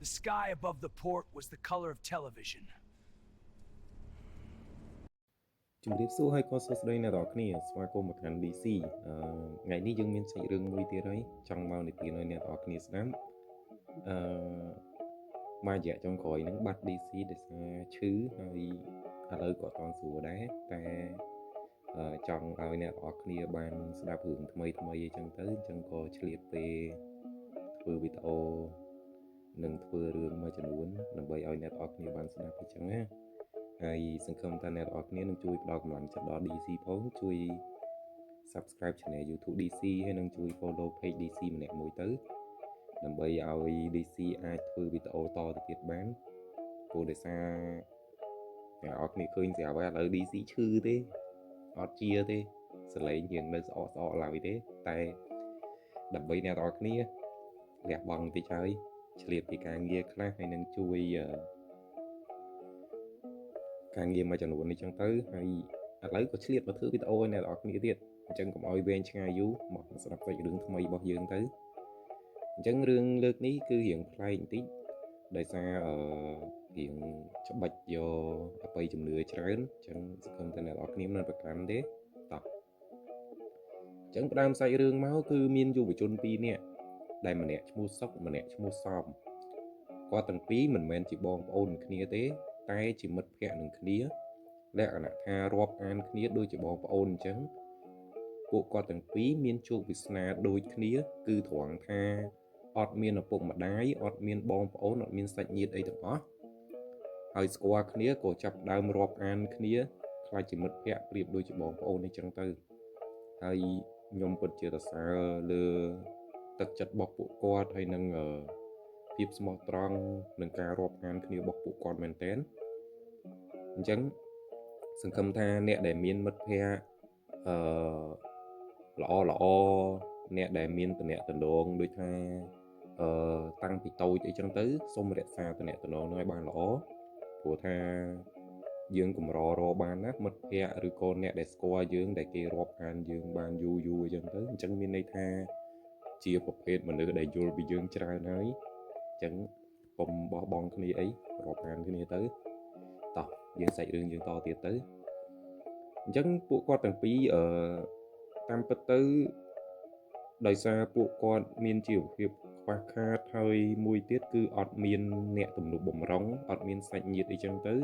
The sky above the port was the color of television. ជំរាបសួរហើយក៏សួស្តីអ្នកនរគ្នាស្វាគមន៍មកកាន់ DC ថ្ងៃនេះយើងមានសាច់រឿងមួយទៀតហើយចង់មកនិទានឲ្យអ្នកនរគ្នាស្ដាប់អឺមករយៈចុងក្រោយហ្នឹងបាត់ DC ដោយសារឈឺហើយឥឡូវក៏អត់ស្រួលដែរតែចង់ឲ្យអ្នកនរគ្នាបានស្ដាប់រឿងថ្មីអីចឹងទៅអញ្ចឹងក៏ឆ្លៀតពេលធ្វើវីដេអូនិងធ្វើរឿងមួយចំនួនដើម្បីឲ្យអ្នកនរគ្នាបានស្ដាប់អញ្ចឹងណាហើយសង្ឃឹមថាអ្នកនរគ្នានឹងជួយផ្ដល់កម្លាំងចិត្តដល់ DC ផងជួយ Subscribe Channel YouTube DC ហើយនឹងជួយ Follow Page DC ម្នាក់មួយទៅដើម្បីឲ្យ DC អាចធ្វើវីដេអូតទៅទៀតបានព្រោះដោយសារអ្នកនរគ្នាឃើញស្រាប់ហើយឥឡូវ DC ឈឺទេអត់ជាទេសលេងយើងនៅស្អកឡើយទេតែដើម្បីអ្នកនរគ្នាលះបង់តិចហើយឆ្លៀតពីការងារខ្លះហើយនឹងជួយការងារមួយចំនួននេះចឹងទៅហើយឥឡូវក៏ឆ្លៀតមកធ្វើវីដេអូឲ្យអ្នកនរគ្នាទៀតអញ្ចឹងកុំឲ្យវែងឆ្ងាយយូរមកស្ដាប់សាច់រឿងថ្មីរបស់យើងទៅអញ្ចឹងរឿងលើកនេះគឺរៀងប្លែកបន្តិចដោយសាររៀងច្បាច់យកអបិយជំនឿច្រើនអញ្ចឹងសង្ឃឹមថាអ្នកនរគ្នាមិនប្រកាន់ទេតោះអញ្ចឹងផ្ដើមសាច់រឿងមកគឺមានយុវជន2នាក់ដែលម្នាក់ឈ្មោះសុកម្នាក់ឈ្មោះសំគាត់ទាំងពីរមិនមែនជាបងប្អូនគ្នាទេតែជាមិត្តភក្តិនឹងគ្នាលក្ខណៈថារាប់អានគ្នាដូចជាបងប្អូនអញ្ចឹងពួកគាត់ទាំងពីរមានជោគវាសនាដូចគ្នាគឺត្រង់ថាអត់មានឪពុកម្ដាយអត់មានបងប្អូនអត់មានសាច់ញាតិអីទាំងអស់ហើយស្គាល់គ្នាក៏ចាប់ដើមរាប់អានគ្នាខ្លាចជាមិត្តភក្តិប្រៀបដូចជាបងប្អូនអីចឹងទៅហើយខ្ញុំពិតជាសរសើរលើទឹកចិត្តរបស់ពួកគាត់ហើយនឹងភាពស្មោះត្រង់នឹងការរាប់អានគ្នារបស់ពួកគាត់មែនទែនអញ្ចឹងសង្ឃឹមថាអ្នកដែលមានមិត្តភក្តិល្អអ្នកដែលមានតំណែងដូចថាតាំងពីតូចអីចឹងទៅសូមរក្សាតំណែងនោះឲ្យបានល្អព្រោះថាយើងកម្ររបានណាមិត្តភក្តិឬក៏អ្នកដែលស្គាល់យើងដែលគេរាប់អានយើងបានយូរអីចឹងទៅអញ្ចឹងមានន័យថាជាប្រភេទមនុស្សដែលយល់ពីយើងច្រើនហើយអញ្ចឹងកុំបោះបង់គ្នាអីរាប់អានគ្នាទៅតោះយើងសាច់រឿងយើងតទៀតទៅអញ្ចឹងពួកគាត់ទាំងពីរតាមពិតទៅដោយសារពួកគាត់មានជីវភាពខ្វះខាតហើយមួយទៀតគឺអត់មានអ្នកទំនុកបំរុងអត់មានសាច់ញាតិអីចឹងទៅ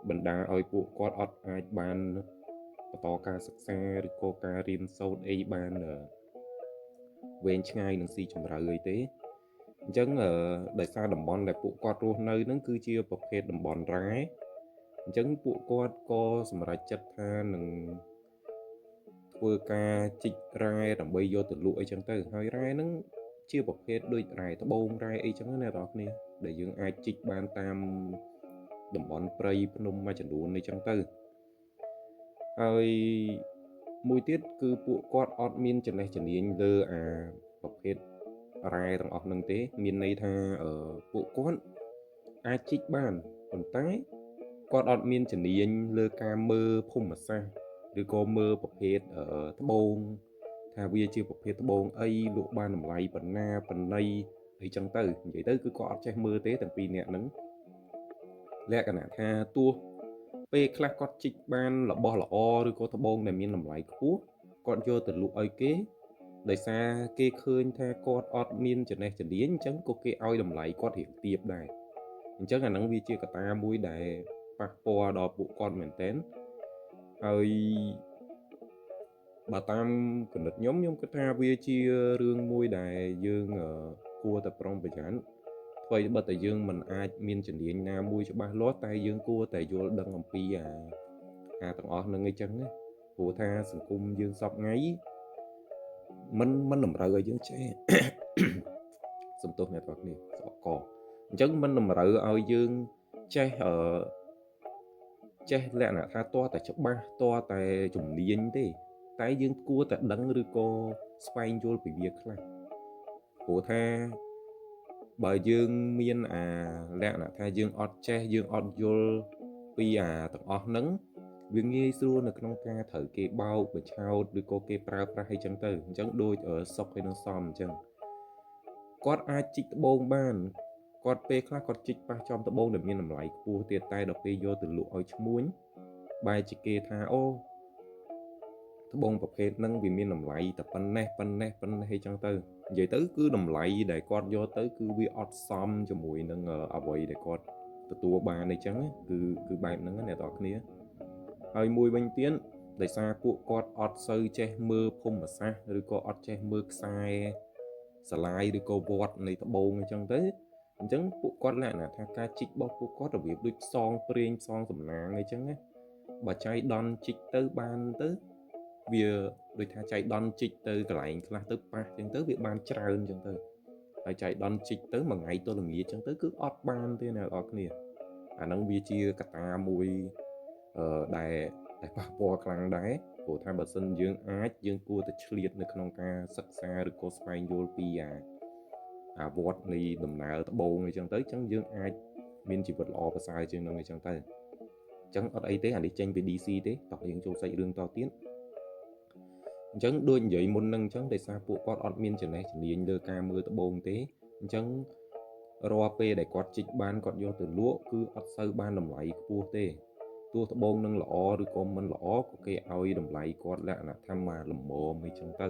បណ្ដាឲ្យពួកគាត់អត់អាចបានបន្តការសិក្សាឬក៏ការរៀនសូត្រអីបានវែងឆ្ងាយនឹងស៊ីជម្រៅអីទេអញ្ចឹងដោយសារតំបន់ដែលពួកគាត់រស់នៅហ្នឹងគឺជាប្រភេទតំបន់រ៉ែអញ្ចឹងពួកគាត់ក៏សម្រេចចិត្តថានឹងធ្វើការជីករ៉ែដើម្បីយកទៅលក់អីចឹងទៅហើយរ៉ែហ្នឹងជាប្រភេទដូចរ៉ែត្បូងរ៉ែអីចឹងណាអ្នកនរគ្នាដែលយើងអាចជីកបានតាមតំបន់ព្រៃភ្នំមួយចំនួននេះចឹងទៅហើយមួយទៀតគឺពួកគាត់អត់មានចំណេះជំនាញលើប្រភេទរ៉ែទាំងអស់ហ្នឹងទេមានន័យថាពួកគាត់អាចជីកបានប៉ុន្តែគាត់អត់មានជំនាញលើការមើលភូមិសាស្ត្រឬក៏មើលប្រភេទត្បូងថាវាជាប្រភេទត្បូងអីលក់បានតម្លៃប៉ុណ្ណាប៉ុណ្ណីអីចឹងទៅនិយាយទៅគឺគាត់អត់ចេះមើលទេទាំងពីរនាក់ហ្នឹងលក្ខណៈថាទោះពេលខ្លះគាត់ជីកបានរបស់ល្អឬក៏ត្បូងដែលមានតម្លៃខ្ពស់គាត់យកទៅលក់ឲ្យគេដោយសារគេឃើញថាគាត់អត់មានចំណេះជំនាញអញ្ចឹងក៏គេឲ្យតម្លៃគាត់រៀងទាបដែរអញ្ចឹងអាហ្នឹងវាជាកត្តាមួយដែលប៉ះពាល់ដល់ពួកគាត់មែនទែនហើយបើតាមគំនិតខ្ញុំគិតថាវាជារឿងមួយដែលយើងគួរតែប្រុងប្រយ័ត្នអ្វីបើតែយើងមិនអាចមានជំនាញណាមួយច្បាស់លាស់តែយើងគួរតែយល់ដឹងអំពីទាំងអស់ហ្នឹងអីចឹងណាព្រោះថាសង្គមយើងសពថ្ងៃមិនតម្រូវឲ្យយើងចេះសំទោសអ្នកទាំងគ្នាស្អកកអញ្ចឹងមិនតម្រូវឲ្យយើងចេះលក្ខណៈថាតើតែច្បាស់តើតែជំនាញទេតែយើងគួរតែដឹងឬក៏ស្វែងយល់ពីវាខ្លះព្រោះថាបើយើងមានលក្ខណៈថាយើងអត់ចេះយើងអត់យល់ពីទាំងអស់ហ្នឹងវាងាយស្រួលនៅក្នុងការត្រូវគេបោកបញ្ឆោតឬក៏គេប្រើប្រាស់អីចឹងទៅអញ្ចឹងដូចសុកហើយនឹងសំអញ្ចឹងគាត់អាចជីកត្បូងបាន គាត់ពេលខ្លះគាត់ជីកប៉ះចំត្បូងដែលមានតម្លៃខ្ពស់ទៀតតែដល់ពេលយកទៅលក់ឲ្យឈ្មួញបែរជាគេថាអូត្បូងប្រភេទហ្នឹងវាមានតម្លៃតែប៉ុណ្ណេះអីចឹងទៅនិយាយទៅគឺតម្លៃដែលគាត់យកទៅគឺវាអត់សមជាមួយនឹងអ្វីដែលគាត់ទទួលបានអីចឹងគឺបែបហ្នឹងណាអ្នកនរគ្នាហើយមួយវិញទៀតដោយសារពួកគាត់អត់សូវចេះមើលភូមិសាស្ត្រឬក៏អត់ចេះមើលខ្សែសាលាយឬក៏វត្តនៃត្បូងអញ្ចឹងទៅអញ្ចឹងពួកគាត់លក្ខណៈថាការជីករបស់ពួកគាត់របៀបដូចផ្សងព្រេងផ្សងសំណាងអីចឹងណាបើចៃដន្យជីកទៅបានទៅវាដូចថាចៃដន្យជីកទៅកន្លែងខ្លះទៅប៉ះអញ្ចឹងទៅវាបានច្រើនអញ្ចឹងទៅហើយចៃដន្យជីកទៅមួយថ្ងៃទល់ល្ងាចអញ្ចឹងទៅគឺអត់បានទេអ្នកនរគ្នាអាហ្នឹងវាជាកត្តាមួយដែលប៉ះពាល់ខ្លាំងដែរព្រោះថាបើសិនយើងគួរតែឆ្លៀតនៅក្នុងការសិក្សាឬក៏ស្វែងយល់ពីអាវត្តនៃដំណើរត្បូងអីចឹងទៅអញ្ចឹងយើងអាចមានជីវិតល្អប្រសើរជាងនឹងអីចឹងទៅអញ្ចឹងអត់អីទេអានេះចេញពី DC ទេតោះយើងចូលសាច់រឿងតទៀតអញ្ចឹងដូចនិយាយមុនហ្នឹងអញ្ចឹងដោយសារពួកគាត់អត់មានចំណេះជំនាញលើការមើលត្បូងទេអញ្ចឹងរាល់ពេលដែលគាត់ជីកបានគាត់យកទៅលក់គឺអត់សូវបានតម្លៃខ្ពស់ទេទោះត្បូងនឹងល្អឬក៏មិនល្អក៏គេឲ្យតម្លៃគាត់លក្ខណៈថាមកល្មមអីចឹងទៅ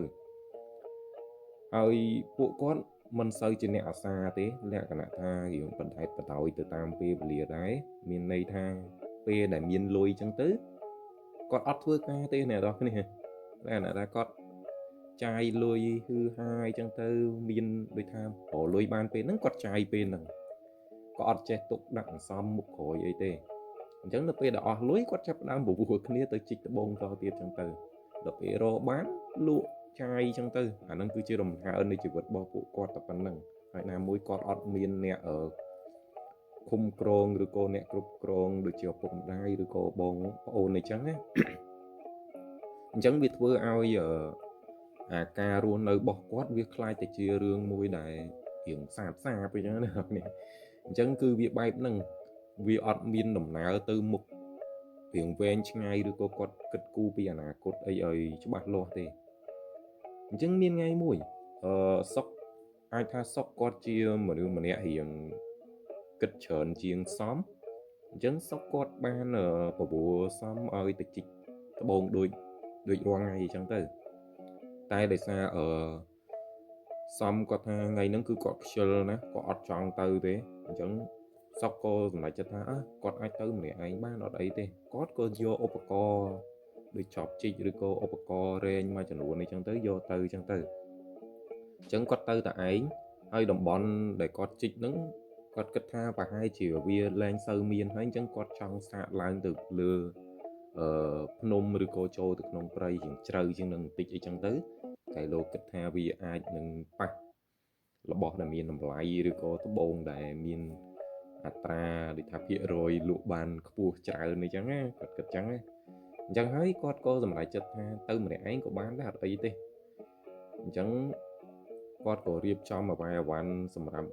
ហើយពួកគាត់មិនសូវជាអ្នកអាសាទេលក្ខណៈថារឿងបណ្ដែតបដោយទៅតាមពេលវេលាដែរមានន័យថាពេលដែលមានលុយចឹងទៅគាត់អត់ធ្វើការទេអ្នកនរគ្នាលក្ខណៈថាគាត់ចាយលុយហឺហាយចឹងទៅមានដូចថាប្រលុយបានពេលហ្នឹងគាត់ចាយពេលហ្នឹងក៏អត់ចេះទុកដាក់អន្សំមុខក្រោយអីទេអញ្ចឹងនៅពេលដែលអស់លុយគាត់ចាប់ផ្ដើមប្រវួរគ្នាទៅជីកត្បូងតទៀតចឹងទៅដល់ពេលរកបានលក់ចាយចឹងទៅអាហ្នឹងគឺជារំហើននៃជីវិតរបស់ពួកគាត់តែប៉ុណ្្នឹងហើយណាមួយគាត់អត់មានអ្នកឃុំក្រងឬក៏អ្នកគ្រប់គ្រងដូចជាឪពុកម្ដាយឬក៏បងប្អូនអីចឹងណាអញ្ចឹងវាធ្វើឲ្យអាការរស់នៅរបស់គាត់វាคล้ายតែជារឿងមួយដែលរៀងសាបអញ្ចឹងណាអ្នកអញ្ចឹងគឺវាបែបហ្នឹងវាអត់មានដំណើរទៅមុខរៀងវែងឆ្ងាយឬក៏គាត់គិតគូរពីអនាគតអីឲ្យច្បាស់លាស់ទេអញ្ចឹងមានថ្ងៃមួយសុកអាចថាសុកគាត់ជាមនុស្សម្នាក់រៀងគិតច្រើនជាងសមអញ្ចឹងសុកគាត់បានប្រវួរសមឲ្យទៅជីកត្បូងដូចរាល់ថ្ងៃអញ្ចឹងទៅតែដោយសារសមគាត់ថាថ្ងៃហ្នឹងគឺគាត់ខ្ជិលណាគាត់អត់ចង់ទៅទេអញ្ចឹងសុកក៏សម្រេចចិត្តថាគាត់អាចទៅម្នាក់ឯងបានអត់អីទេគាត់ក៏យកឧបករណ៍ដូចចប់ជីកឬក៏ឧបករណ៍រែងមួយចំនួនអីចឹងទៅយកទៅអញ្ចឹងទៅអញ្ចឹងគាត់ទៅតែឯងហើយតំបន់ដែលគាត់ជីកហ្នឹងគាត់គិតថាប្រហែលជាវាលែងសូវមានហើយអញ្ចឹងគាត់ចង់សាកឡើងទៅលើភ្នំឬក៏ចូលទៅក្នុងព្រៃជាងជ្រៅជាងនឹងបន្តិចអីចឹងទៅតែលោកគិតថាវាអាចនឹងប៉ះរបស់ដែលមានតម្លៃឬក៏ត្បូងដែលមានអត្រាដូចថាភាគរយលក់បានខ្ពស់ច្រើនអីចឹងណាគាត់គិតចឹងណាអញ្ចឹងហើយគាត់ក៏សម្រេចចិត្តថាទៅម្នាក់ឯងក៏បានដែរអត់អីទេអញ្ចឹងគាត់ក៏រៀបចំអ្វីវ៉ាន់សម្រាប់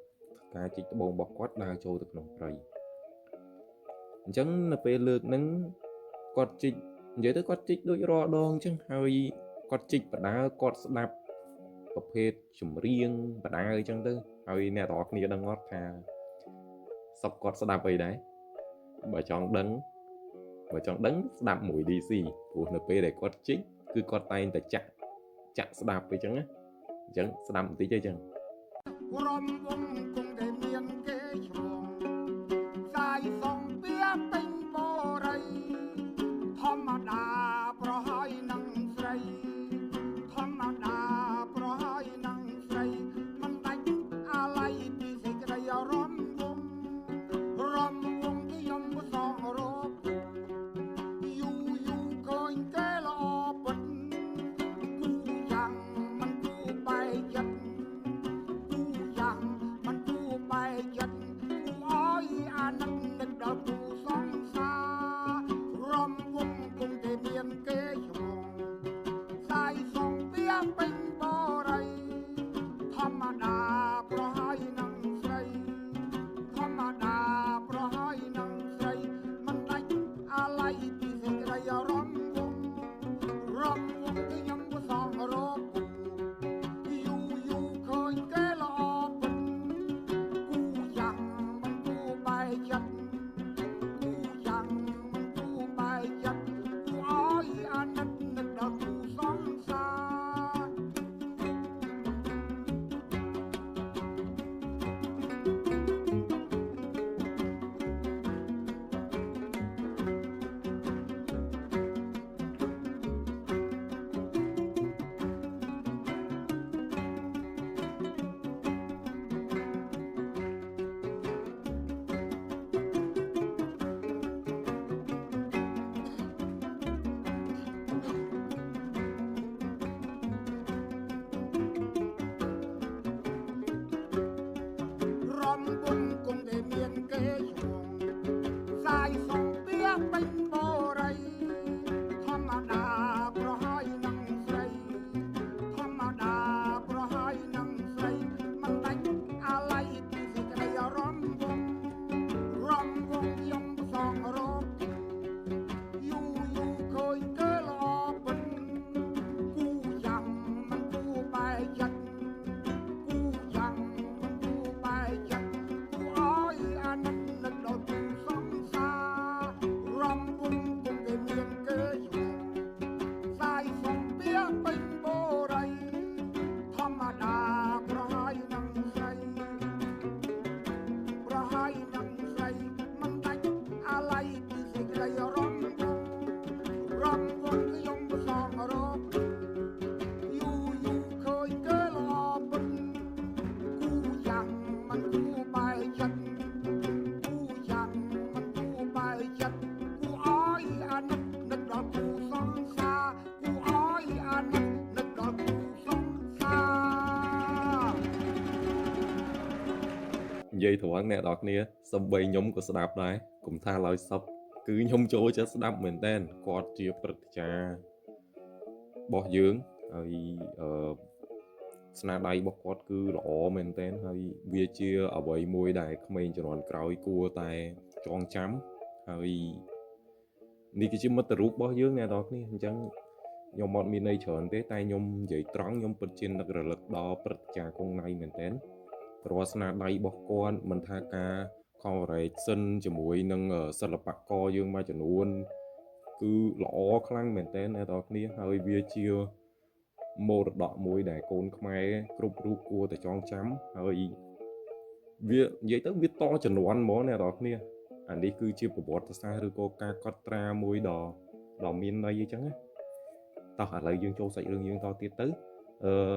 ការជីកត្បូងរបស់គាត់ដើរចូលទៅក្នុងព្រៃអញ្ចឹងនៅពេលលើកហ្នឹងគាត់ជីកនិយាយទៅគាត់ជីកដូចរាល់ដងអញ្ចឹងហើយគាត់ជីកបដាគាត់ស្ដាប់ប្រភេទចម្រៀងបដាអញ្ចឹងទៅហើយអ្នកទាំងអស់គ្នាដឹងអត់ថាសុកគាត់ស្ដាប់អីដែរបើចង់ដឹងស្ដាប់មួយ DC ព្រោះនៅពេលដែលគាត់ជីកគឺគាត់តែងតែចាក់ស្ដាប់អីចឹងណាអញ្ចឹងស្ដាប់បន្តិចអីចឹងរំវងគង់តែមានគេឆ្លងសាយសំពីពេញបរិយធម្មតាប្រហើយនឹងស្រីធម្មតាប្រហើយនឹងស្រីមិនដាច់អាឡ័យពីសេចក្តីរំវងខ្ញុំសងរកយូឃើញគេល្អពិតគូយ៉ាងមិនគូបែកចិត្តគូយ៉ាងមិនគូបែ dây thủ ăn nè đọt nia xong bay nhóm của sập đấy cũng tha lối sập cứ nhóm chỗ cho sập mình tên quạt chia bật trà bỏ dưỡng rồiស្នាដៃរបស់គាត់គឺល្អមែនទែនហើយវាជាអ្វីមួយដែលក្មេងជំនាន់ក្រោយគួរតែចងចាំហើយនេះគឺជាមិត្តរូបរបស់យើងអ្នកនរគ្នាអញ្ចឹងខ្ញុំអត់មានន័យច្រើនទេតែខ្ញុំនិយាយត្រង់ខ្ញុំពិតជានឹករលឹកដល់ព្រឹត្តិការណ៍គង់ណៃមែនទែនព្រោះស្នាដៃរបស់គាត់មិនថាការ collaboration ជាមួយនឹងសិល្បករយើងមួយចំនួនគឺល្អខ្លាំងមែនទែនអ្នកនរគ្នាហើយវាជាមរតកមួយដែលកូនខ្មែរគ្រប់រូបគួរតែចងចាំហើយវានិយាយទៅវាតជំនាន់ហ្មងអ្នកនរគ្នាអានេះគឺជាប្រវត្តិសាស្ត្រឬក៏ការកត់ត្រាមួយដ៏មានន័យអញ្ចឹងណាតោះឥឡូវយើងចូលសាច់រឿងយើងតទៀតទៅ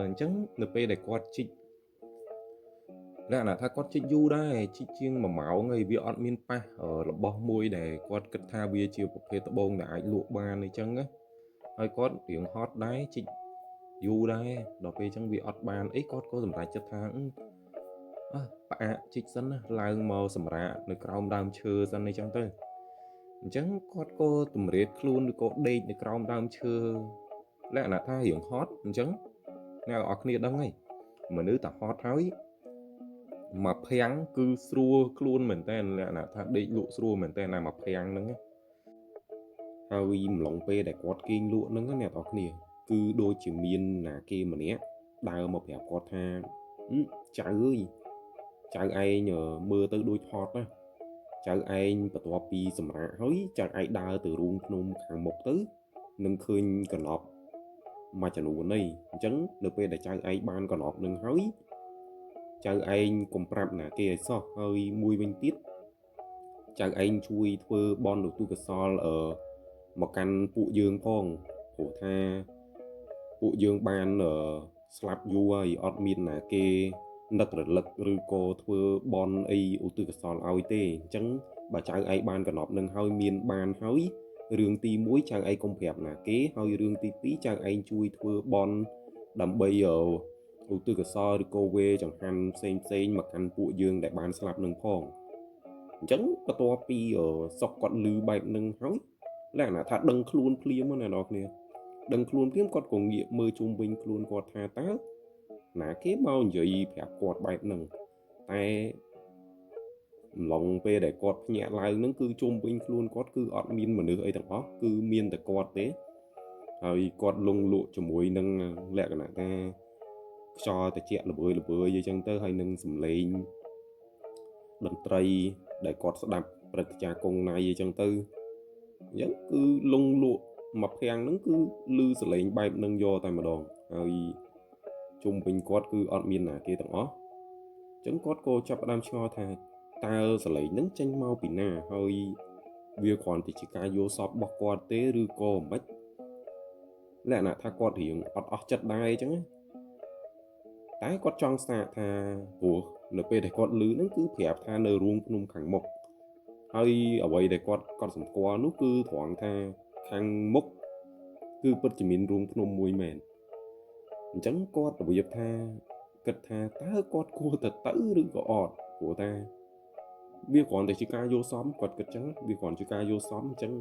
អញ្ចឹងនៅពេលដែលគាត់ជីកលក្ខណៈថាគាត់ជីកយូរដែរជីកជាង1ម៉ោងហើយវាអត់មានប៉ះរបស់មួយដែលគាត់គិតថាវាជាប្រភេទត្បូងដែលអាចលក់បានអញ្ចឹងណាហើយគាត់រៀងហត់ដែរជីកយូរដែរដល់ពេលអញ្ចឹងវាអត់បានអីគាត់ក៏សម្រេចចិត្តថាផ្អាកជីកសិនណាឡើងមកសម្រាកនៅក្រោមដើមឈើសិនអីចឹងទៅអញ្ចឹងគាត់ក៏តម្រៀបខ្លួនឬក៏ដេកនៅក្រោមដើមឈើលក្ខណៈថារៀងហត់អញ្ចឹងអ្នកនរគ្នាដឹងហើយមនុស្សតែហត់ហើយមកភាំងគឺស្រួលខ្លួនមែនតើលក្ខណៈថាដេកលក់ស្រួលមែនតើណាមកភាំងហ្នឹងហើយម្លងពេលដែលគាត់គេងលក់ហ្នឹងអ្នកនរគ្នាគឺដូចជាមានណាគេម្នាក់ដើរមកប្រាប់គាត់ថាចៅអើយចៅឯងមើលទៅដូចហត់ណាចៅឯងបន្ទាប់ពីសម្រាកហើយចៅឯងដើរទៅរូងភ្នំខាងមុខទៅនឹងឃើញកណប់មួយចំនួននេះអញ្ចឹងនៅពេលដែលចៅឯងបានកណប់នឹងហើយចៅឯងកុំប្រាប់ណាគេឲ្យសោះហើយមួយវិញទៀតចៅឯងជួយធ្វើបន់ឧទ្ទិសកុសលមកកាន់ពួកយើងផងព្រោះថាពួកយើងបានស្លាប់យូរហើយអត់មានណាគេនឹករលឹកឬក៏ធ្វើបន់អីឧទ្ទិសកុសលឲ្យទេអញ្ចឹងបើចៅឯងបានកណប់នឹងហើយមានបានហើយរឿងទី1ចៅឯងកុំប្រាប់ណាគេហើយរឿងទី2ចៅឯងជួយធ្វើបន់ដើម្បីឧទ្ទិសកុសលឬក៏វេចង្ហាន់ផ្សេងមកកាន់ពួកយើងដែលបានស្លាប់នឹងផងអញ្ចឹងបន្ទាប់ពីសុកគាត់លឺបែបនឹងហើយលក្ខណៈថាដឹងខ្លួនភ្លាមណាអ្នកនរគ្នាដឹងខ្លួនភ្លាមគាត់ក៏ងាកមើលជុំវិញខ្លួនគាត់ថាតើណាគេមកនិយាយប្រាប់គាត់បែបហ្នឹងតែម្លងពេលដែលគាត់ភ្ញាក់ឡើងហ្នឹងគឺជុំវិញខ្លួនគាត់គឺអត់មានមនុស្សអីទាំងអស់គឺមានតែគាត់ទេហើយគាត់លងលក់ជាមួយនឹងលក្ខណៈថាខ្យល់ត្រជាក់ល្វើយអីចឹងទៅហើយនឹងសំឡេងតន្ត្រីដែលគាត់ស្ដាប់ព្រឹត្តិការណ៍គង់ណៃអីចឹងទៅអញ្ចឹងគឺលងលក់មកភាំងហ្នឹងគឺលឺសលេងបែបហ្នឹងយកតែម្ដងហើយជុំវិញគាត់គឺអត់មានណាគេទាំងអស់អញ្ចឹងគាត់ក៏ចាប់ផ្ដើមឆ្ងល់ថាតើសលេងហ្នឹងចេញមកពីណាហើយវាគ្រាន់តែជាការយល់សប្តិរបស់គាត់ទេឬក៏មិនលក្ខណៈថាគាត់រៀងអត់អស់ចិត្តដែរអញ្ចឹងតែគាត់ចង់ស្ដាប់ថាព្រោះនៅពេលដែលគាត់ឮហ្នឹងគឺប្រាប់ថានៅរូងភ្នំខាងមុខហើយអ្វីដែលគាត់សម្គាល់នោះគឺត្រង់ថាខាងមុខគឺពិតជាមានរូងភ្នំមួយមែនអញ្ចឹងគាត់របៀបថាគិតថាតើគាត់គួរទៅឬក៏អត់ព្រោះថាវាគ្រាន់តែជាការយល់សមគាត់គិតចឹងវាគ្រាន់ជាការយល់សមអញ្ចឹង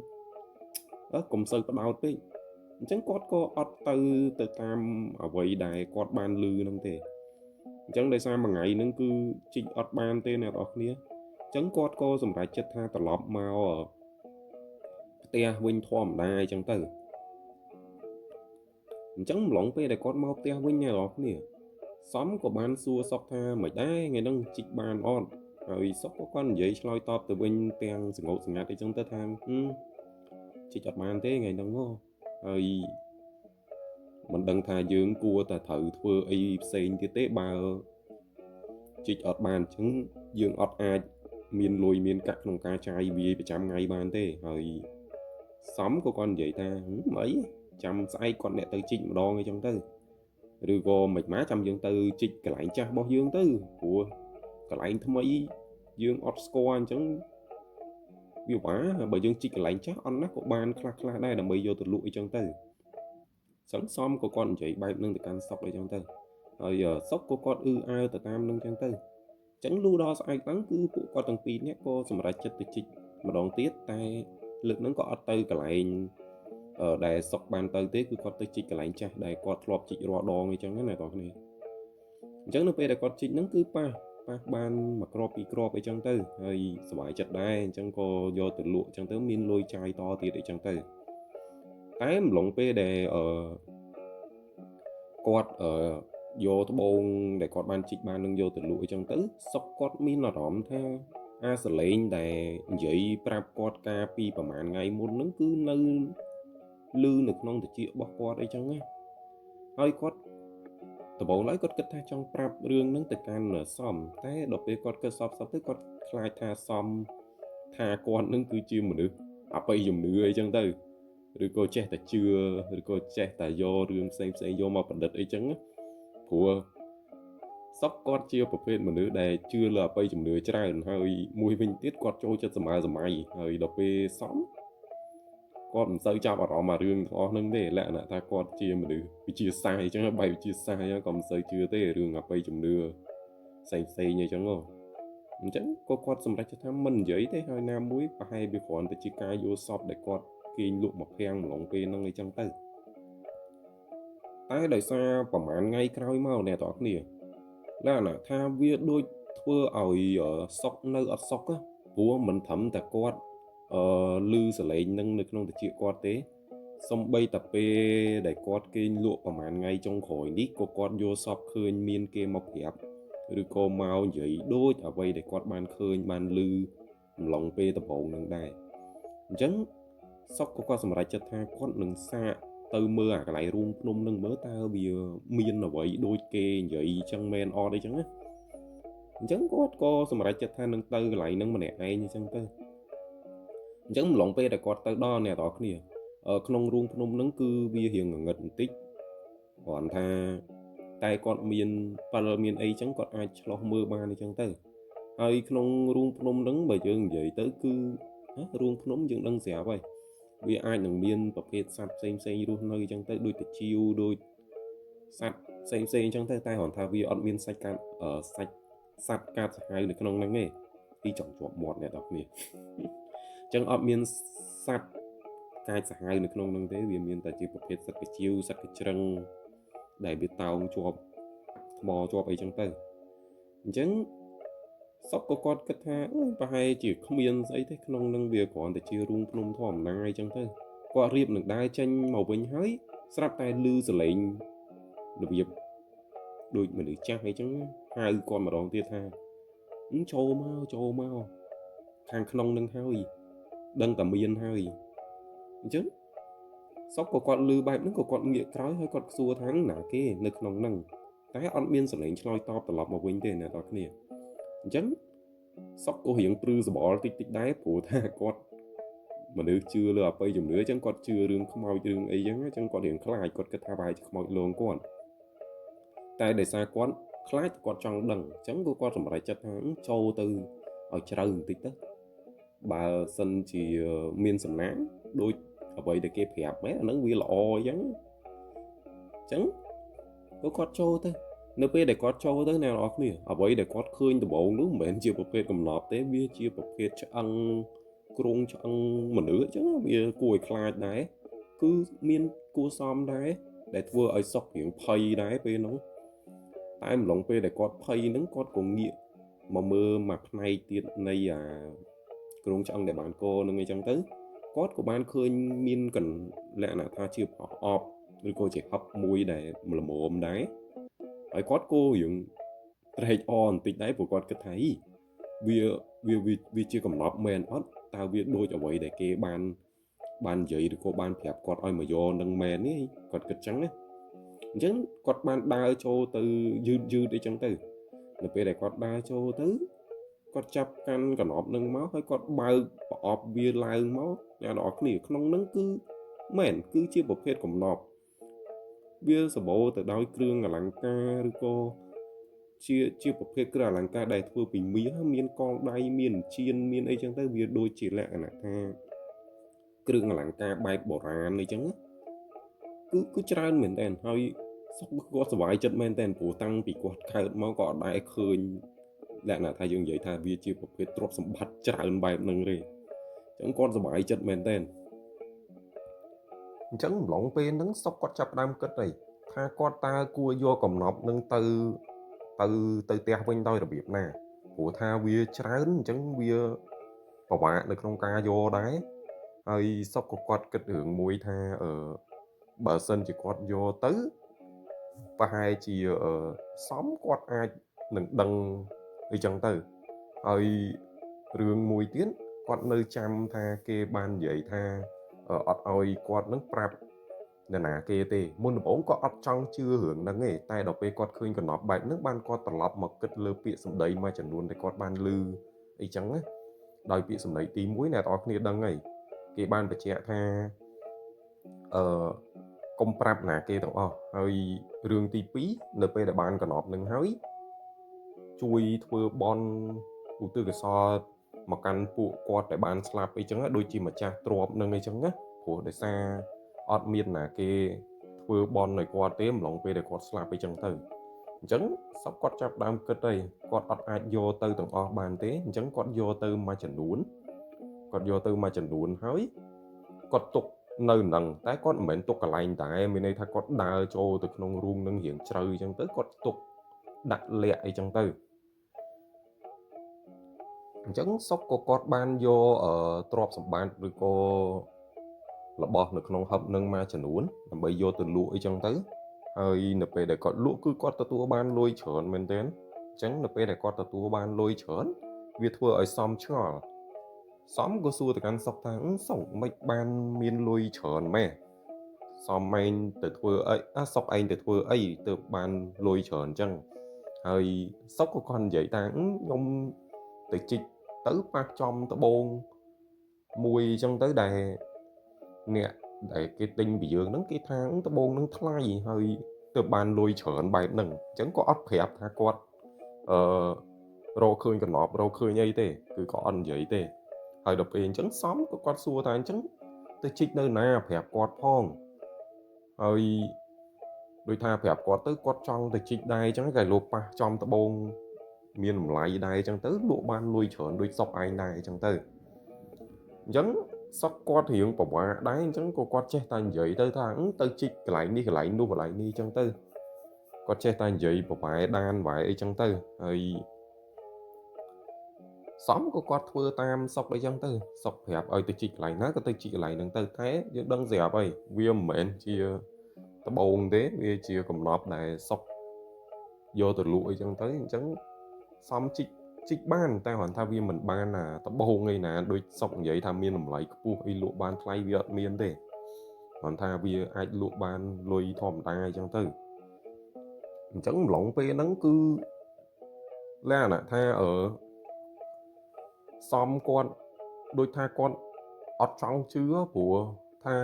កុំសូវបដោតពេកអញ្ចឹងគាត់ក៏អត់ទៅតាមអ្វីដែលគាត់បានឮហ្នឹងទេអញ្ចឹងដោយសារមួយថ្ងៃហ្នឹងគឺជីកអត់បានទេអ្នកនរគ្នាអញ្ចឹងគាត់ក៏សម្រេចចិត្តថាត្រឡប់មកផ្ទះវិញធម្មតាអញ្ចឹងទៅអញ្ចឹងម្លងពេលដែលគាត់មកផ្ទះវិញអ្នកនរគ្នាសំក៏បានសួរសុកថាមិនដែរថ្ងៃហ្នឹងជីកបានអត់ហើយសុកក៏គាត់និយាយឆ្លើយតបទៅវិញទាំងសង្កត់សង្កាត់អីចឹងទៅថាជីកអត់បានទេថ្ងៃហ្នឹងហើយមិនដឹងថាយើងគួរតែត្រូវធ្វើអីផ្សេងទៀតទេបើជីកអត់បានអញ្ចឹងយើងអត់អាចមានលុយមានកាក់ក្នុងការចាយវាប្រចាំថ្ងៃបានទេហើយសំក៏គាត់និយាយថាអីចាំស្អែកគាត់អ្នកទៅជីកម្ដងអីចឹងទៅឬក៏មិនម៉ាចាំយើងទៅជីកកន្លែងចាស់របស់យើងទៅព្រោះកន្លែងថ្មីយើងអត់ស្គាល់អញ្ចឹងវាវ៉ាបើយើងជីកកន្លែងចាស់អត់ណាក៏បានខ្លះដែរដើម្បីយកទៅលក់អីចឹងទៅសំក៏គាត់និយាយបែបនឹងទៅកាន់សុកអីចឹងទៅហើយសុកក៏គាត់អឺអើទៅតាមនឹងចឹងទៅ ចឹងលុះដល់ស្អែកឡើងគឺពួកគាត់ទាំងពីរនាក់ក៏សម្រេចចិត្តទៅជីកម្ដងទៀតតែលើកហ្នឹងក៏អត់ទៅកន្លែងដែលសុកបានទៅទេគឺគាត់ទៅជីកកន្លែងចាស់ដែលគាត់ធ្លាប់ជីករាល់ដងអញ្ចឹងណាអ្នកនរគ្នាអញ្ចឹងនៅពេលដែលគាត់ជីកហ្នឹងគឺប៉ះបានមួយគ្រាប់ពីរគ្រាប់អីចឹងទៅហើយសុបាយចិត្តដែរអញ្ចឹងក៏យកទៅលក់អញ្ចឹងទៅមានលុយចាយតទៀតអីចឹងទៅតែម្លងពេលដែលគាត់យកត្បូងដែលគាត់បានជីកបាននឹងយកទៅលក់អីចឹងទៅសុកគាត់មានអារម្មណ៍ថាអាសលេងដែលនិយាយប្រាប់គាត់ការពីប្រហែលថ្ងៃមុនហ្នឹងគឺនៅលឺនៅក្នុងតិចរបស់គាត់អីចឹងណាហើយគាត់ដំបូងឡើយគាត់គិតថាចង់ប្រាប់រឿងហ្នឹងទៅកាន់សំតែដល់ពេលគាត់គិតសពទៅគាត់ខ្លាចថាសំថាគាត់នឹងគឺជាមនុស្សអបិយជំនឿអីចឹងទៅឬក៏ចេះតែជឿឬក៏ចេះតែយករឿងផ្សេងយកមកបណ្ឌិតអីចឹងព្រោះសពគាត់ជាប្រភេទមនុស្សដែលជឿលើអបិយជំនឿច្រើនហើយមួយវិញទៀតគាត់ចូលចិត្តសម័យហើយដល់ពេលសំគាត់មិនសូវចាប់អារម្មណ៍អារឿងទាំងអស់ហ្នឹងទេលក្ខណៈថាគាត់ជាមនុស្សវិទ្យាសាស្ត្រអញ្ចឹងបែបវិទ្យាសាស្ត្រក៏មិនសូវជឿទេរឿងអបិយជំនឿផ្សេងអញ្ចឹងអញ្ចឹងក៏គាត់សម្រេចថាមិននិយាយទេហើយណាមួយប្រហែលវាគ្រាន់តែជាការយល់សពដែលគាត់គេងលក់មកភាំងម្លងពេលហ្នឹងអីចឹងទៅតែដោយសារប្រហែលថ្ងៃក្រោយមកអ្នកទាំងអស់គ្នាលក្ខណៈថាវាដូចធ្វើឲ្យសុកនៅអត់សុកព្រោះមិនត្រឹមតែគាត់ឮសលេងនឹងនៅក្នុងតិចគាត់ទេសំបីតែពេលដែលគាត់គេងលក់ប្រហែលថ្ងៃចុងក្រោយនេះក៏គាត់យល់សពឃើញមានគេមកប្រាប់ឬក៏មកនិយាយដូចអ្វីដែលគាត់បានឃើញបានឮម្លងពេលដំបូងនឹងដែរអញ្ចឹងសុកក៏គាត់សម្រេចចិត្តថាគាត់នឹងសាកទៅមើលអាកន្លែងរូងភ្នំនឹងមើលតើវាមានអ្វីដូចគេនិយាយអញ្ចឹងមែនអត់អីចឹងណាអញ្ចឹងគាត់ក៏សម្រេចចិត្តថានឹងទៅកន្លែងហ្នឹងម្នាក់ឯងអញ្ចឹងទៅអញ្ចឹងម្លងពេលដែលគាត់ទៅដល់អ្នកនរគ្នាក្នុងរូងភ្នំហ្នឹងគឺវារៀងងងឹតបន្តិចគ្រាន់ថាតែគាត់មានប៉ិលមានអីចឹងគាត់អាចឆ្លោះមើលបានអញ្ចឹងទៅហើយក្នុងរូងភ្នំហ្នឹងបើយើងនិយាយទៅគឺរូងភ្នំយើងដឹងស្រាប់ហើយវាអាចនឹងមានប្រភេទសត្វផ្សេងរស់នៅអញ្ចឹងទៅដូចតាជៀវដូចសត្វផ្សេងអញ្ចឹងទៅតែគ្រាន់ថាវាអត់មានសាច់កាត់សាច់សត្វកាត់សាហាវនៅក្នុងហ្នឹងទេទីចង់ជាប់មាត់អ្នកនរគ្នាអញ្ចឹងអត់មានសត្វកាចសាហាវនៅក្នុងហ្នឹងទេវាមានតែជាប្រភេទសត្វកាជៀវសត្វកជ្រឹងដែលវាតោងជាប់ថ្មជាប់អីចឹងទៅអញ្ចឹងសុកក៏គាត់គិតថាប្រហែលជាគ្មានស្អីទេក្នុងនឹងវាគ្រាន់តែជារូងភ្នំធម្មតាអីចឹងទៅគាត់រៀបនឹងដើរចេញមកវិញហើយស្រាប់តែឮសលេងរបៀបដូចមនុស្សចាស់អីចឹងហៅគាត់ម្ដងទៀតថាចូលមកខាងក្នុងនឹងហើយដឹងតែមានហើយអញ្ចឹងសុកក៏គាត់ឮបែបហ្នឹងក៏គាត់ងាកក្រោយហើយគាត់សួរថាណាគេនៅក្នុងហ្នឹងតែអត់មានសលេងឆ្លើយតបត្រឡប់មកវិញទេអ្នកនរគ្នាអញ្ចឹងសុកក៏រៀងព្រឺសបល់តិចដែរព្រោះថាគាត់មនុស្សជឿលើអបិយជំនឿអញ្ចឹងគាត់ជឿរឿងខ្មោចរឿងអីអញ្ចឹងគាត់រៀងខ្លាចគាត់គិតថាប្រហែលជាខ្មោចលងគាត់តែដោយសារគាត់ខ្លាចគាត់ចង់ដឹងអញ្ចឹងគាត់សម្រេចចិត្តថាចូលទៅឲ្យជ្រៅបន្តិចទៅបើសិនជាមានសំណាងដូចអ្វីដែលគេប្រាប់មែនអាហ្នឹងវាល្អអញ្ចឹងគាត់ចូលទៅនៅពេលដែលគាត់ចូលទៅអ្នកនរគ្នាអ្វីដែលគាត់ឃើញដំបូងនោះមិនមែនជាប្រភេទកំណប់ទេវាជាប្រភេទឆ្អឹងគ្រងឆ្អឹងមនុស្សអញ្ចឹងវាគួរឲ្យខ្លាចដែរគឺមានគួរសមដែរដែលធ្វើឲ្យសុករៀងភ័យដែរពេលហ្នឹងតែម្លងពេលដែលគាត់ភ័យហ្នឹងគាត់ក៏ងាកមកមើលមួយផ្នែកទៀតនៃអាគ្រងឆ្អឹងដែលបានកនឹងអីចឹងទៅគាត់ក៏បានឃើញមានកលក្ខណៈថាជាប្រអប់ឬក៏ជាហឹបមួយដែលល្មមដែរហើយគាត់ក៏រៀងត្រេកអរបន្តិចដែរព្រោះគាត់គិតថាវាជាកំណប់មែនអត់តើវាដូចអ្វីដែលគេបាននិយាយឬក៏បានប្រាប់គាត់ឲ្យមកយកនឹងមែននេះគាត់គិតចឹងណាអញ្ចឹងគាត់បានដើរចូលទៅយឺតអីចឹងទៅនៅពេលដែលគាត់ដើរចូលទៅគាត់ចាប់កាន់កណប់នឹងមកហើយគាត់បើកប្រអប់វាឡើងមកអ្នកនរគ្នាក្នុងនឹងគឺមែនគឺជាប្រភេទកំណប់វាសម្បូរទៅដោយគ្រឿងអលង្ការឬក៏ជាប្រភេទគ្រឿងអលង្ការដែលធ្វើពីមាសមានកងដៃមានជៀនមានអីចឹងទៅវាដូចជាលក្ខណៈថាគ្រឿងអលង្ការបែបបុរាណអីចឹងគឺច្រើនមែនតើហើយសុខគាត់សប្បាយចិត្តមែនតើព្រោះតាំងពីគាត់កើតមកក៏អត់ដែលឃើញ lẽ nào thay dương vậy tha vi chia một cái trộm sầm bátច្រើនបែបហ្នឹងទេចឹងគាត់សប្បាយចិត្តមែនតើអញ្ចឹងម្លងពេលហ្នឹងសុកគាត់ចាប់ផ្ដើមគិតហើយថាគាត់តើគួរយកកំណប់នឹងទៅផ្ទះវិញដោយរបៀបណាព្រោះថាវាច្រើនអញ្ចឹងវាពិបាកនៅក្នុងការយកដែរហើយសុកក៏គាត់គិតរឿងមួយថាបើសិនជាគាត់យកទៅប្រហែលជាសមគាត់អាចនឹងដឹងអីចឹងទៅហើយរឿងមួយទៀតគាត់នៅចាំថាគេបាននិយាយថាអត់ឲ្យគាត់នឹងប្រាប់អ្នកណាគេទេមុនដំបូងគាត់អត់ចង់ជឿរឿងហ្នឹងទេតែដល់ពេលគាត់ឃើញកំណប់បែបហ្នឹងបានគាត់ត្រឡប់មកគិតលើពាក្យសម្ដីមួយចំនួនដែលគាត់បានឮអីចឹងណាដោយពាក្យសម្ដីទី1អ្នកនរគ្នាដឹងហើយគេបានបញ្ជាក់ថាកុំប្រាប់ណាគេទាំងអស់ហើយរឿងទី2នៅពេលដែលបានកំណប់នឹងហើយជួយធ្វើបន់ឧទ្ទិសកុសលមកកាន់ពួកគាត់ដែលបានស្លាប់អីចឹងដូចជាម្ចាស់ទ្រព្យនឹងអីចឹងណាព្រោះដោយសារអត់មានណាគេធ្វើបន់ឲ្យគាត់ទេម្លងពេលដែលគាត់ស្លាប់អីចឹងទៅអញ្ចឹងសពគាត់ចាប់ដើមគិតហើយគាត់អត់អាចយកទៅទាំងអស់បានទេអញ្ចឹងគាត់យកទៅមួយចំនួនហើយគាត់ទុកនៅនឹងតែគាត់មិនមែនទុកកន្លែងតែមានន័យថាគាត់ដើរចូលទៅក្នុងរូងនឹងរៀងជ្រៅអញ្ចឹងទៅគាត់ទុកដាក់លាក់អីចឹងទៅអញ្ចឹងសុកក៏គាត់បានយកទ្រព្យសម្បត្តិឬក៏របស់នៅក្នុងហឹបនឹងមួយចំនួនដើម្បីយកទៅលក់អីចឹងទៅហើយនៅពេលដែលគាត់លក់គឺគាត់ទទួលបានលុយច្រើនមែនទែនអញ្ចឹងនៅពេលដែលគាត់ទទួលបានលុយច្រើនវាធ្វើឲ្យសមឆ្ងល់សមក៏សួរទៅកាន់សុកថាសុកមិនបានមានលុយច្រើនម៉េះសមឯងទៅធ្វើអីសុកឯងទៅធ្វើអីទៅបានលុយច្រើនអញ្ចឹងហើយសុកក៏គាត់និយាយថាខ្ញុំទៅជីកទៅប៉ះចំត្បូងមួយអញ្ចឹងទៅដែលអ្នកដែលគេទិញពីយើងហ្នឹងគេថាត្បូងហ្នឹងថ្លៃហើយទៅបានលុយច្រើនបែបហ្នឹងអញ្ចឹងក៏អត់ប្រាប់ថាគាត់រកឃើញកំណប់រកឃើញអីទេគឺក៏អត់និយាយទេហើយដល់ពេលអញ្ចឹងសមក៏គាត់សួរថាអញ្ចឹងទៅជីកនៅណាប្រាប់គាត់ផងហើយដូចថាប្រាប់គាត់ទៅគាត់ចង់ទៅជីកដែរអញ្ចឹងតែលោកប៉ះចំត្បូងមានតម្លៃដែរអញ្ចឹងទៅលក់បានលុយច្រើនដូចសុកឯងដែរអញ្ចឹងទៅអញ្ចឹងសុកគាត់រៀងប្រវាដែរអញ្ចឹងក៏គាត់ចេះតែនិយាយទៅថាទៅជីកកន្លែងនេះកន្លែងនោះកន្លែងនេះអញ្ចឹងទៅគាត់ចេះតែនិយាយប្រវាដានប្រវាអីអញ្ចឹងទៅហើយសមក៏គាត់ធ្វើតាមសុកអីចឹងទៅសុកប្រាប់ឲ្យទៅជីកកន្លែងណាក៏ទៅជីកកន្លែងហ្នឹងទៅតែយើងដឹងស្រាប់ហើយវាមិនមែនជាត្បូងទេវាជាកំណប់ដែលសុកយកទៅលក់អីចឹងទៅអញ្ចឹងសមជីកបានតែគ្រាន់ថាវាមិនបានត្បូងឯណាដូចសុកនិយាយថាមានតម្លៃខ្ពស់អីលក់បានថ្លៃវាអត់មានទេគ្រាន់ថាវាអាចលក់បានលុយធម្មតាអញ្ចឹងទៅអញ្ចឹងម្លងពេលហ្នឹងគឺលក្ខណៈថាសមគាត់ដូចថាគាត់អត់ចង់ជឿព្រោះថា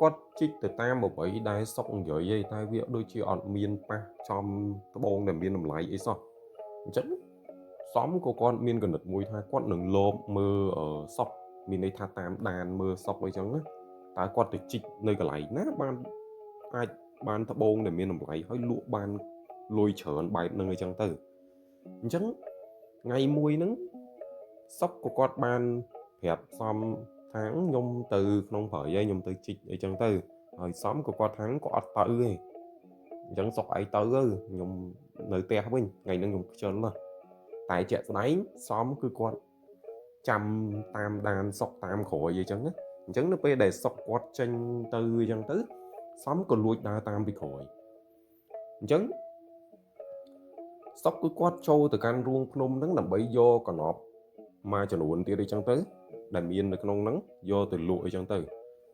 គាត់ជីកទៅតាមអ្វីដែលសុកនិយាយឯងតែវាដូចជាអត់មានប៉ះចំត្បូងដែលមានតម្លៃអីសោះអញ្ចឹងសមក៏គាត់មានកណិតមួយថាគាត់នឹងលបមើលសុកមានន័យថាតាមដានមើលសុកអីចឹងណាតើគាត់ទៅជីកនៅកន្លែងណាបានអាចបានត្បូងដែលមានតម្លៃហើយលក់បានលុយច្រើនបែបហ្នឹងអីចឹងទៅអញ្ចឹងថ្ងៃមួយហ្នឹងសុកក៏គាត់បានប្រាប់សមថាខ្ញុំទៅក្នុងព្រៃហើយខ្ញុំទៅជីកអីចឹងទៅហើយសមក៏គាត់ថាក៏អត់ទៅទេអញ្ចឹងសុកឯងទៅខ្ញុំនៅផ្ទះវិញថ្ងៃហ្នឹងខ្ញុំខ្ជិលណាស់តែជាក់ស្ដែងសមគឺគាត់ចាំតាមដានសុកតាមក្រោយអីចឹងណាអញ្ចឹងនៅពេលដែលសុកគាត់ចេញទៅអញ្ចឹងទៅសមក៏លួចដើរតាមពីក្រោយអញ្ចឹងសុកគឺគាត់ចូលទៅកាន់រូងភ្នំហ្នឹងដើម្បីយកកណប់មួយចំនួនទៀតអីចឹងទៅដែលមាននៅក្នុងហ្នឹងយកទៅលក់អីចឹងទៅ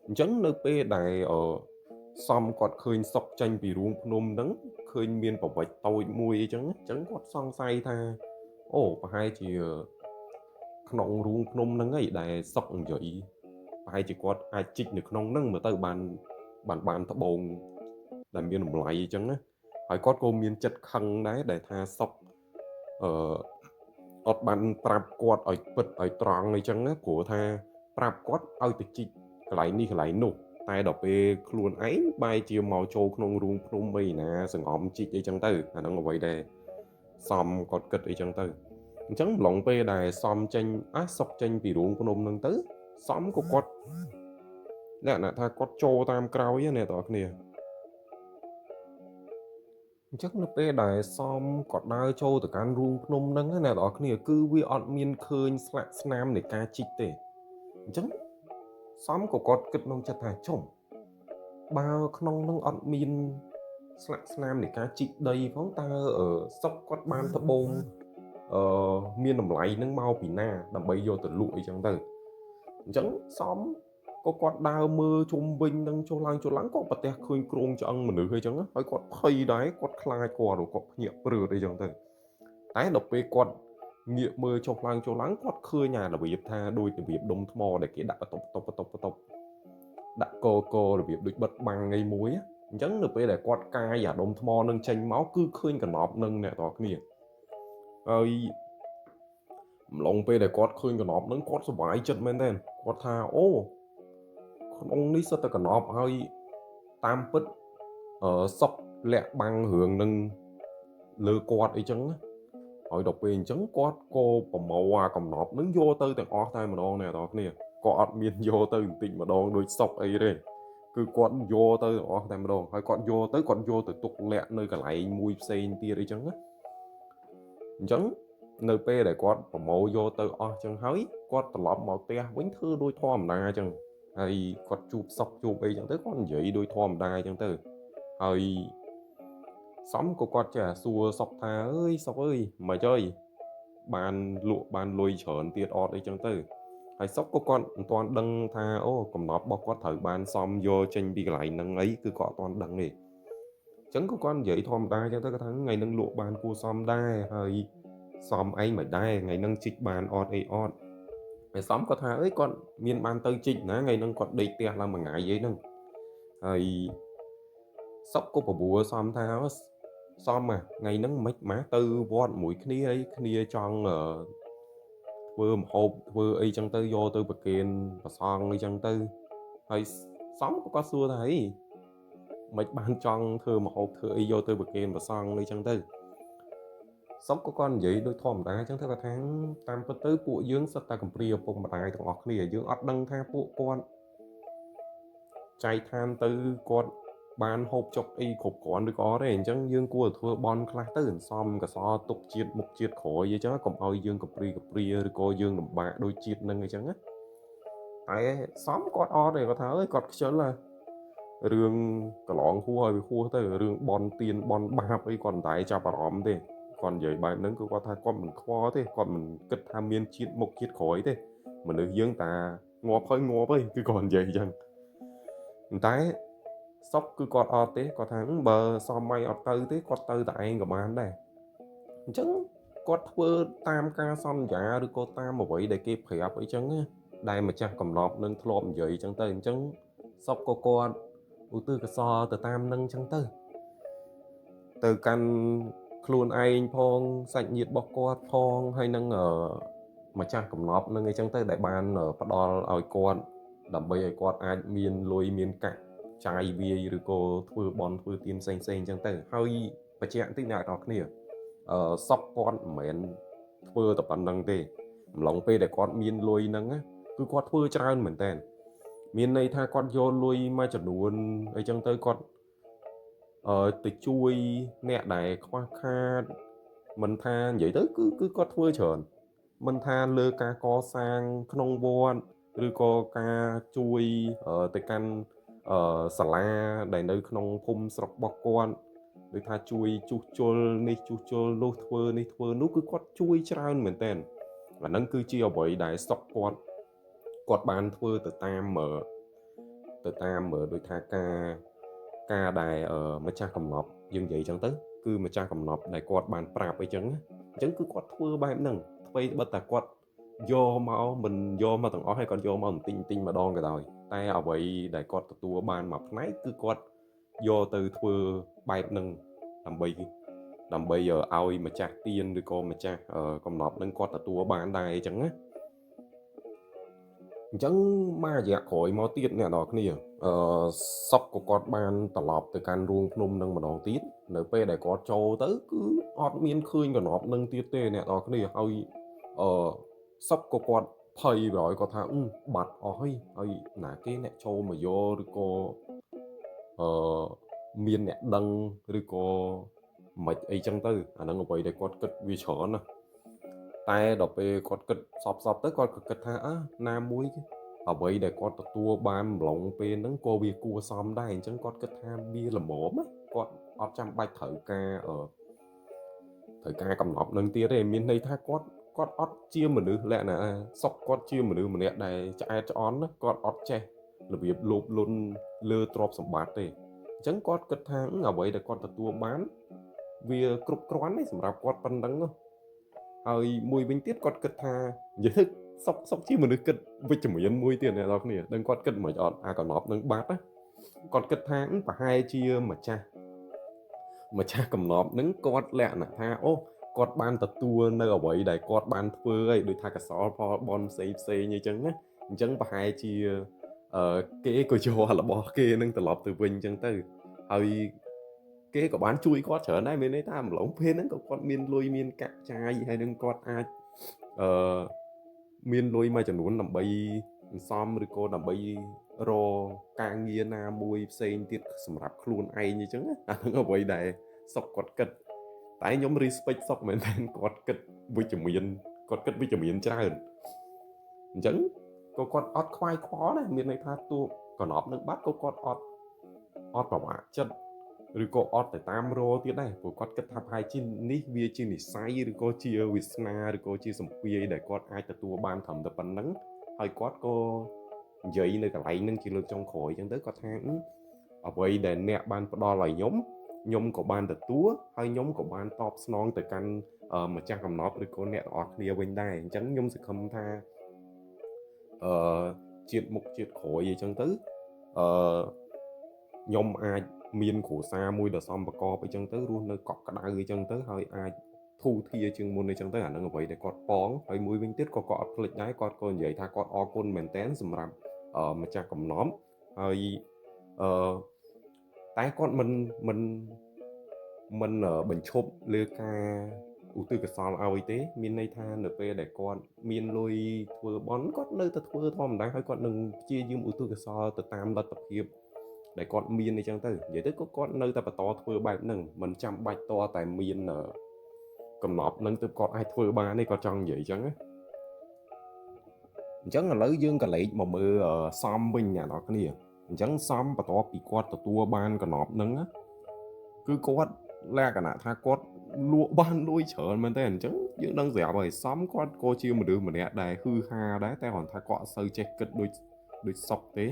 អញ្ចឹងនៅពេលដែលសមគាត់ឃើញសុកចេញពីរូងភ្នំហ្នឹងឃើញមានប្រវត្តិតូចមួយអីចឹងគាត់សង្ស័យថាអូប្រហែលជាក្នុងរូងភ្នំហ្នឹងឯងដែលសុកនិយាយប្រហែលជាគាត់អាចជីកនៅក្នុងហ្នឹងមើលទៅបានត្បូងដែលមានតម្លៃអញ្ចឹងណាហើយគាត់ក៏មានចិត្តខឹងដែរដែលថាសុកអត់បានប្រាប់គាត់ឲ្យពិតឲ្យត្រង់អីចឹងណាព្រោះថាប្រាប់គាត់ឲ្យទៅជីកកន្លែងនេះកន្លែងនោះតែដល់ពេលខ្លួនឯងបែរជាមកចូលក្នុងរូងភ្នំអីណាសង្ងំជីកអីចឹងទៅអាហ្នឹងអ្វីដែល xong còn kịch ấy chẳng từ chẳng lộng pe đài xong tranh sọc tranh bị ruộng của nôm nâng tứ xong của quạt lẽ là tha quạt trô tam cao ấy nè tỏ kìa chắc nó pe đài xong quạt đai trô từ can ruộng nôm nâng nè tỏ kìa cứ vi ọt miên khơi slack snam để ca chích tệ chẳng xong của quạt kịch nông chặt thả chồng bao nông nâng ọt miên slack snam để ca chích đây phóng ta ở sọc quạt ban thập bông miên nằm lại nâng mau bị na đầm bay vô từ lụi chẳng từ chẳng xóm có quạt đào mưa chung vinh nâng cho lắng có bật tẹt khơi krong cho ăn mà nữ hơi chẳng á hỏi quạt khay đáy quạt khai qua rồi quạt nhẹ bự đây chẳng từ tái độc về quạt nghĩa mưa cho lắng quạt khơi nhà là bị tha đôi từ việc đông mò để cái đã tộc đã cô là việc được bật bằng ngay muối á chẳng được về để quạt cai giả đông mò nâng tranh máu cứ khơi cả nọp nâng nè tỏ cái ơi lòng pe để quạt khơi cả nọp nâng quạt sờ vải chân men tên quạt tha ô con ông ní sao ta cả nọp hơi tam pít ở sọc lẹ băng hưởng nâng lơ quạt ấy chăng hỏi đọc về chấn quạt cô bầm màu qua cầm nọp nâng vô tư từ ọt tay mà đòn nè tỏ nè quạt miên vô tư tình mà đòn đôi sọc ấy đây cứ quạt vô tư ọt tay mà đòn hỏi quạt vô từ tục lẹ nơi cả lại mùi sen tia đấy chăng á chấn nơi pe để quạt bầm màu vô tư ọt chăng hới quạt tờ lọp màu te bánh thư đôi thom đa chăng hay quạt chụp sọc chụp ấy chẳng tới con vậy đôi thom đa chẳng tới hay sắm của quạt trẻ xua sọc thà ơi sọc ơi mà chơi bàn lụa bàn lùi chởn tiệt ọt ấy chẳng tới hay sóc của con toàn đăng tha ô cầm nọp bọc quạt thử bàn xóm vô tranh bị lại nâng ấy cứ cọ toàn đăng này chẳng có con vậy thom đa chẳng tới cái tháng ngày nâng lụa bàn của xóm đa hay xóm ấy mà đa ngày nâng chích bàn ọt ấy ọt mày xóm có thà ơi con miền ban tây trịnh ná ngày nâng còn đầy tẹt là mà ngại vậy nâng rồi sóc có bà bùa xóm thà xóm mà ngày nâng mấy má tư vọt mũi kia trong vừa một hộp vừa ấy chân tư vô tư bậc kiền và son ấy chân tư rồi xóm có xua thấy mấy ban trong thừa một hộp thừa ấy vô tư bậc kiền và son ấy chân tư sống có con vậy đôi thòm đá chẳng thế là tháng tam có tới phụ dưỡng sao ta cầm priêu bông mà tài thằng ngọt này dưỡng ọt đăng tha phụ con chạy than tư con ban hộp chọc y khục con được có đấy chẳng dương cua thua bon class tới hình xóm cả so tục chiết một chiết khỏi vậy chứ còn ơi dương cầm priêu rồi cô dương làm bạc đôi chiết nâng ấy chẳng á tại xóm con o này có tháo ấy còn chứ là rương cả lọn khu tới rương bon tiền bon bạc ấy còn tại cho bà rõm thế còn vậy bài nâng cứ qua thay con mình khó thế còn mình kết tham miên chiết một chiết khói thế mình được dương ta ngọt ấy cứ còn vậy chẳng tái sóc cứ còn ọt thế có tháng bờ so may ọt tư thế có tư tại anh của bạn đây chẳng có thưa tam ca son giả được cô tam mà vậy để kịp hiệp ấy chẳng đây mà chắc cầm nọp nâng thlộm vậy chẳng tới chẳng sóc cô con ưu tư cái so từ tam nâng chẳng tới từ căn luôn anh phong sạch nhiệt bọc quạt phong hay nâng ở mà cha cầm nọp nâng ấy chẳng tới đại ban ở bắt đo ở quạt đầm bây ấy quạt ai miền lùi miền cạnh trai bia rồi cô thưa bon thưa tiền xanh chẳng tới hơi và chẹn tí nào đó kia sóc con mến thưa tập bản nâng tê lòng pe để con miền lùi nâng á cứ quạt thưa trai mình tên miền này tha con vô lùi mai chật đuôn ấy chẳng tới con từ chui nè đại khoa kha mình tha vậy tới cứ có thua trơn mình tha lơ ca co sang nông buôn rồi co ca chui từ căn xà la đầy nơi nông phum sọc bọc quan rồi tha chui chu chul lô thua nó cứ có chui trơn mình tên và nâng cứ chia bởi đại sọc quan quạt bàn thua từ tam mở đôi tha ca đài ở mà cha cầm nọp dừng vậy chẳng tới cứ mà cha cầm nọp đài quạt bàn prap ấy chẳng cứ quạt thưa ba em nâng bây bật ta quạt do máu mình do mà thằng ó hay còn do mà tinh mà đòn cái rồi tay ở vậy đài quạt tua bàn mà nãy cứ quạt do từ thưa ba em nâng làm bây giờ ai mà cha tiền rồi con mà cha cầm nọp nâng quạt tua bàn đài chẳng á អញ្ចឹងមករយៈក្រោយមកទៀតអ្នកនរគ្នាសុកក៏គាត់បានត្រឡប់ទៅកាន់រូងភ្នំនឹងម្ដងទៀតនៅពេលដែលគាត់ចូលទៅគឺអត់មានឃើញកណ្ដប់នឹងទៀតទេអ្នកនរគ្នាហើយអឺសុកក៏គាត់ភ័យប្រហែលគាត់ថាបាត់អស់ហើយណាគេអ្នកចូលមកយកឬក៏អឺមានអ្នកដឹងឬក៏មិនអីចឹងទៅអាហ្នឹងអ្វីដែលគាត់គិតវាច្រើនណាស់តែដល់ពេលគាត់គិតសពទៅគាត់ក៏គិតថាណាមួយអ្វីដែលគាត់ទទួលបានម្លងពេលហ្នឹងក៏វាគួរសមដែរអញ្ចឹងគាត់គិតថាវាល្មមណាគាត់អត់ចាំបាច់ត្រូវការកំណប់នឹងទៀតទេមានន័យថាគាត់អត់ជាមនុស្សលក្ខណៈសុកគាត់ជាមនុស្សម្នាក់ដែលឆ្អែតឆ្អន់ណាគាត់អត់ចេះរបៀបលោភលន់លើទ្រព្យសម្បត្តិទេអញ្ចឹងគាត់គិតថាអ្វីដែលគាត់ទទួលបានវាគ្រប់គ្រាន់ទេសម្រាប់គាត់ប៉ុណ្ណឹងហើយមួយវិញទៀតគាត់គិតថានិយាយទៅសុកជាមនុស្សគិតវិជ្ជមានមួយទៀតអ្នកនរគ្នាដឹងគាត់គិតមិនអត់អាកណប់នឹងបាត់ណាគាត់គិតថាប្រហែលជាម្ចាស់កំណប់នឹងគាត់លក្ខណៈថាគាត់បានទទួលនៅអ្វីដែលគាត់បានធ្វើហើយដូចថាកសលផលបនផ្សេងអីចឹងណាអញ្ចឹងប្រហែលជាគេក៏យករបស់គេនឹងត្រឡប់ទៅវិញអញ្ចឹងទៅហើយគេក៏បានជួយគាត់ច្រើនដែរមានន័យថាម្លងពេលហ្នឹងក៏គាត់មានលុយមានកាក់ចាយហើយនឹងគាត់អាចមានលុយមួយចំនួនដើម្បីសន្សំឬក៏ដើម្បីរកការងារណាមួយផ្សេងទៀតសម្រាប់ខ្លួនឯងអញ្ចឹងអាហ្នឹងអ្វីដែលសុកគាត់គិតតែខ្ញុំ respect សុកមែនតើគាត់គិតវិជ្ជមានច្រើនអញ្ចឹងក៏គាត់អត់ខ្វាយខ្វល់ដែរមានន័យថាទូកណប់នឹងបាត់ក៏គាត់អត់ប្រមាថចិត្តឬក៏អត់ទៅតាមរទៀតដែរព្រោះគាត់គិតថាប្រហែលជានេះវាជានិស្ស័យឬក៏ជាវាសនាឬក៏ជាសម្ពាយដែលគាត់អាចទទួលបានត្រឹមតែប៉ុណ្្នឹងហើយគាត់ក៏និយាយនៅកន្លែងហ្នឹងជាលើកចុងក្រោយអញ្ចឹងទៅគាត់ថាអ្វីដែលអ្នកបានផ្ដល់ឲ្យខ្ញុំក៏បានទទួលហើយខ្ញុំក៏បានតបស្នងទៅកាន់ម្ចាស់កំណប់ឬក៏អ្នកទាំងអស់គ្នាវិញដែរអញ្ចឹងខ្ញុំសង្ឃឹមថាជាតិមុខជាតិក្រោយអីចឹងទៅខ្ញុំអាចមានគ្រួសារមួយដ៏សមប្រកបអីចឹងទៅរស់នៅកក់ក្ដៅអីចឹងទៅហើយអាចធូរធារជាងមុនអីចឹងទៅអានឹងអ្វីដែលគាត់ប៉ងហើយមួយវិញទៀតក៏គាត់អត់ភ្លេចដែរគាត់ក៏និយាយថាគាត់អរគុណមែនតែនសម្រាប់ម្ចាស់កំណប់ហើយតែគាត់មិនបញ្ឈប់លើការឧទ្ទិសកុសលឲ្យទេមានន័យថានៅពេលដែលគាត់មានលុយធ្វើបន់គាត់នៅតែធ្វើធម្មតាហើយគាត់នឹងព្យាយាមឧទ្ទិសកុសលទៅតាមលទ្ធភាពដែលគាត់មានអញ្ចឹងទៅនិយាយទៅគាត់នៅតែបន្តធ្វើបែបហ្នឹងមិនចាំបាច់តតែមានកំណប់ហ្នឹងទើបគាត់អាចធ្វើបានទេគាត់ចង់និយាយអញ្ចឹងណាអញ្ចឹងឥឡូវយើងក៏លេចមកមើលសំវិញអ្នកនរគ្នាអញ្ចឹងសំបន្ទាប់ពីគាត់ទទួលបានកំណប់ហ្នឹងគឺគាត់លក្ខណៈថាគាត់លក់បានលុយច្រើនមែនទេអញ្ចឹងយើងដឹងស្រាប់ហើយសំគាត់ក៏ជាមនុស្សម្នាក់ដែលហ៊ឺហាដែរតែគាត់ថាគាត់អត់សូវចេះគិតដូចសុកទេ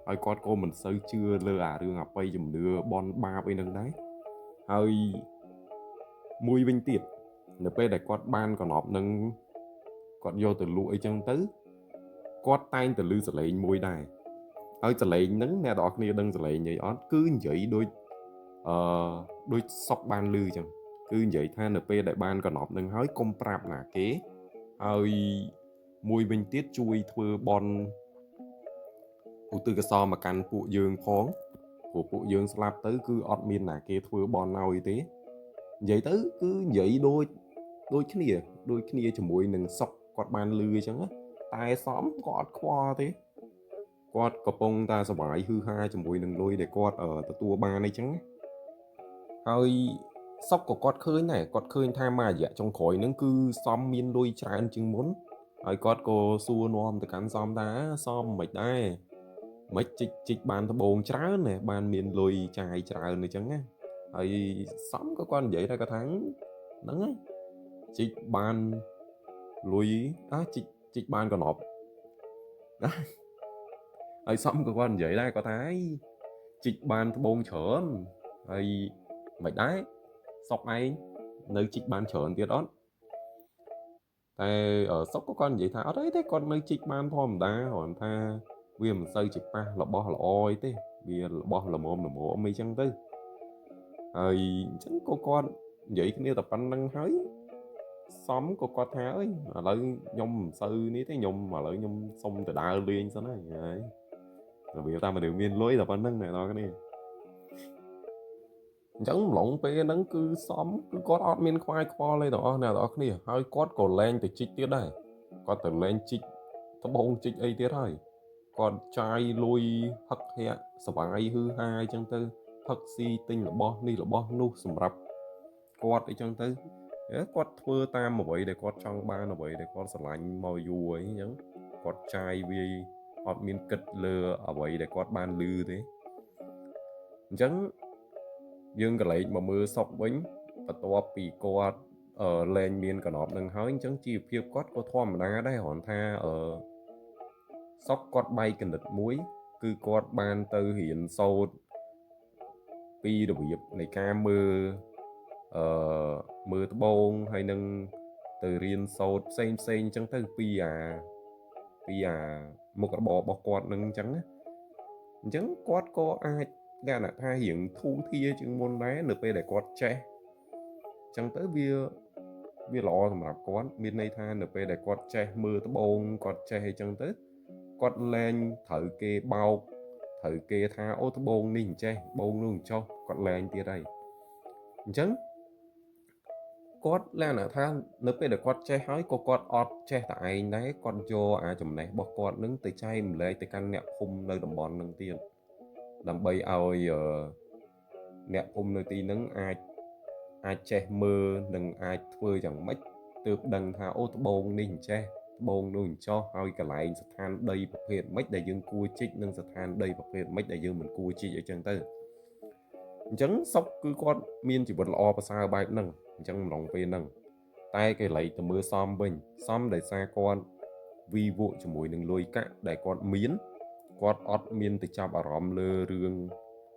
ហើយគាត់ក៏មិនសូវជឿលើអារឿងអបិយជំនឿបនបាបអីហ្នឹងដែរហើយមួយវិញទៀតនៅពេលដែលគាត់បានកំណប់នឹងគាត់យកទៅលក់អីចឹងទៅគាត់តែងតែឮសលេងមួយដែរហើយសលេងហ្នឹងអ្នកនរគ្នាដឹងសលេងអីអត់គឺនិយាយដូចសុកបានឮចឹងគឺនិយាយថានៅពេលដែលបានកណប់នឹងហើយកុំប្រាប់ណាគេហើយមួយវិញទៀតជួយធ្វើបន់ឧទ្ទិសកុសលមកកាន់ពួកយើងផងព្រោះពួកយើងស្លាប់ទៅគឺអត់មានណាគេធ្វើបន់ឲ្យទេនិយាយទៅគឺនិយាយដូចគ្នាជាមួយនឹងសុកគាត់បានឮអញ្ចឹងតែសំក៏អត់ខ្វល់ទេគាត់កំពុងតែសប្បាយហ៊ឺហាជាមួយនឹងលុយដែលគាត់ទទួលបានអីចឹងហើយសុកក៏គាត់ឃើញដែរគាត់ឃើញថាមួយរយៈចុងក្រោយហ្នឹងគឺសំមានលុយច្រើនជាងមុនហើយគាត់ក៏សួរនាំទៅកាន់សំថាសំមិនដែរមិនជីកបានដបងច្រើនណាបានមានលុយចាយច្រើនអញ្ចឹងណាហើយសំក៏គាត់និយាយថាគាត់ថាហ្នឹងហើយជីកបានលុយជីកបានកណប់ណាហើយសំក៏គាត់និយាយដែរគាត់ថាជីកបានដបងច្រើនហើយមិនដែរសុកឯងនៅជីកបានច្រើនទៀតអត់តែសុកក៏គាត់និយាយថាអត់អីទេគាត់នៅជីកបានធម្មតាគ្រាន់ថាវាមិនសូវជាប៉ះរបស់ល្អអីទេវារបស់ល្មមអីចឹងទៅហើយអញ្ចឹងក៏គាត់និយាយគ្នាតែប៉ុណ្្នឹងហើយ xóm của con thá ấy mà lấy nhom sư ní thế nhom mà lấy nhom xong từ đào lên sao này đấy rồi biểu ta mà đều miên lối là con nâng này nó cái này chẳng lỏng pe nâng cứ xóm cứ có ọt miên khoai kho lên đó nè đó cái này hơi cót cổ lên từ chích tiết đây con từ lên chích tao bông chích ấy tiết thôi còn trai lôi hắc hẹ sập ai hư hai chân tư hắc si tinh là bo ni là bo nu sầm rập quạt ở chân tư quạt thưa tam mà vậy để quạt trong ba là vậy để quạt sờ lạnh màu dù ấy nhá quạt trai vì quạt miên kịch lừa ở vậy để quạt ban lư thế chẳng dương cái lấy mà mưa sọc bánh và to bị quạt ở lên miên cả nọp đằng hói chẳng chi phiêu quạt có thoa mà đá đây hòn tha ở sóc quạt bay cần địch muối cứ quạt ban tư hiện sâu pi đồ việc này ca mưa mưa bông hay nâng từ riêng sâu xem chẳng tới pi một cái bò quạt nâng chẳng quạt có ai ra là tha hiện thu thia chừng môn đá nửa pe để quạt che chẳng tới bia lọ mà quạt bên này tha nửa pe để quạt che mưa bông quạt che chẳng tới quạt lên thử kê bao thử kê tha ô tô bông ninh che bông luôn cho quạt lên tia đây chẳng quạt lên là tha nửa pe để quạt che hói có quạt ọt che tại đấy quạt cho chùm này bỏ quạt nứng từ chay mình lấy từ căn nẹp khung nơi đồng bọn nâng tiền làm bay ao nẹp khung nơi tí nứng ai che mưa đừng ai thưa chẳng mấy từ đằng thà ô tô bông ninh che bông luôn cho hơi cả lại sạch than đây bọc hiện mấy đại dương cua chích nâng sạch than đây bọc hiện mấy đại dương mình cua chích ở chân tư chẳng sóc cứ con miên chỉ bật lo và sao bài nâng chẳng lòng về nâng tay cái lấy từ mưa xóm bình xóm để xa con vi vụ cho mùi nâng lôi cạn để con miến con ọt miên từ chạp ở rõm lơ rương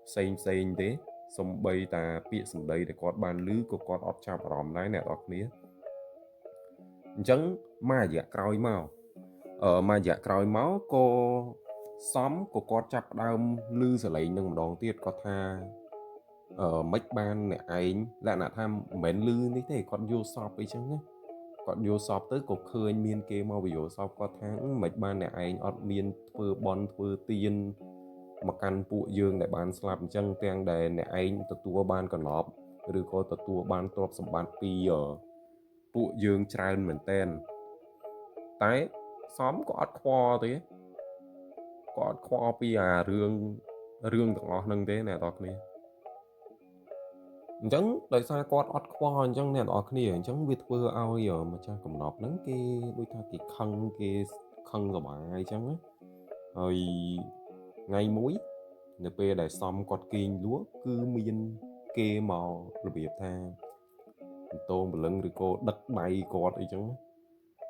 xanh thế xong bây ta bịa xong đây để con bàn lứ của con ọt chạp ở rõm lái nè ọt mía chẳng mà dạ còi màu mà dạ còi máu cô xóm của con chạp đau lư sẽ lấy nâng đòn tiết có tha mấy ban này anh là nạ tham mến lư ní thế con vô shop ấy chứ con vô shop tới cuộc khơi miên kê mau bị vô shop có tháng mấy ban này anh ọt miên thưa bon thưa tiên mà căn phụ dương để bán slap chân tiền đề này anh tự tua ban còn lọp rồi có tự tua ban top sầm ban pi ở phụ dương tràn mình tên tái xóm có ọt kho thế có ọt kho pi rương tỏ nâng thế này tọt này chẳng đời xa quạt ọt khoa chẳng nè ọt kia chẳng biết vừa ao giờ mà cha cầm nọp nắng kia đôi ta thì khăn rồi bài chẳng á rồi ngày muối nè pe đại xóm quạt kiên lúa cứ miên kê màu là biệt tha tôn một lần rồi cô đất bay quạt ấy chẳng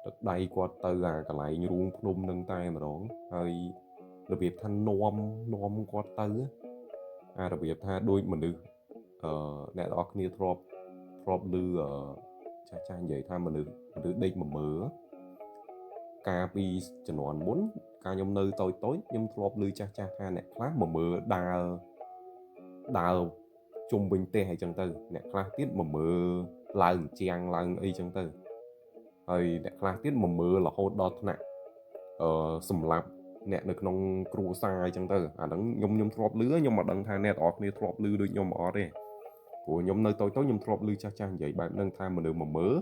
đất bay quạt từ cả lại như ruộng nôm nâng tay mà đón rồi là biệt thanh nom quạt từ á là biệt tha đôi mình được nè đó kia trop lư cha vậy tha mình được đây mà mở cà pi cho nón muốn ca nhom nơi tối nhom trop lư cha tha nè class mà mở đào trung bình tê hay chân tư nè class tiết mà mở lần chàng lần y chân tư rồi nè class tiết mà mở là hốt đọt nè sầm lạp nè được nông cru sai chân tư đấng nhom trop lứa nhưng mà đấng tha nè đó kia trop lư được nhom ở đây của nhóm nơi tối nhóm trop lư cha vậy bạn nâng tham mà được mà mớ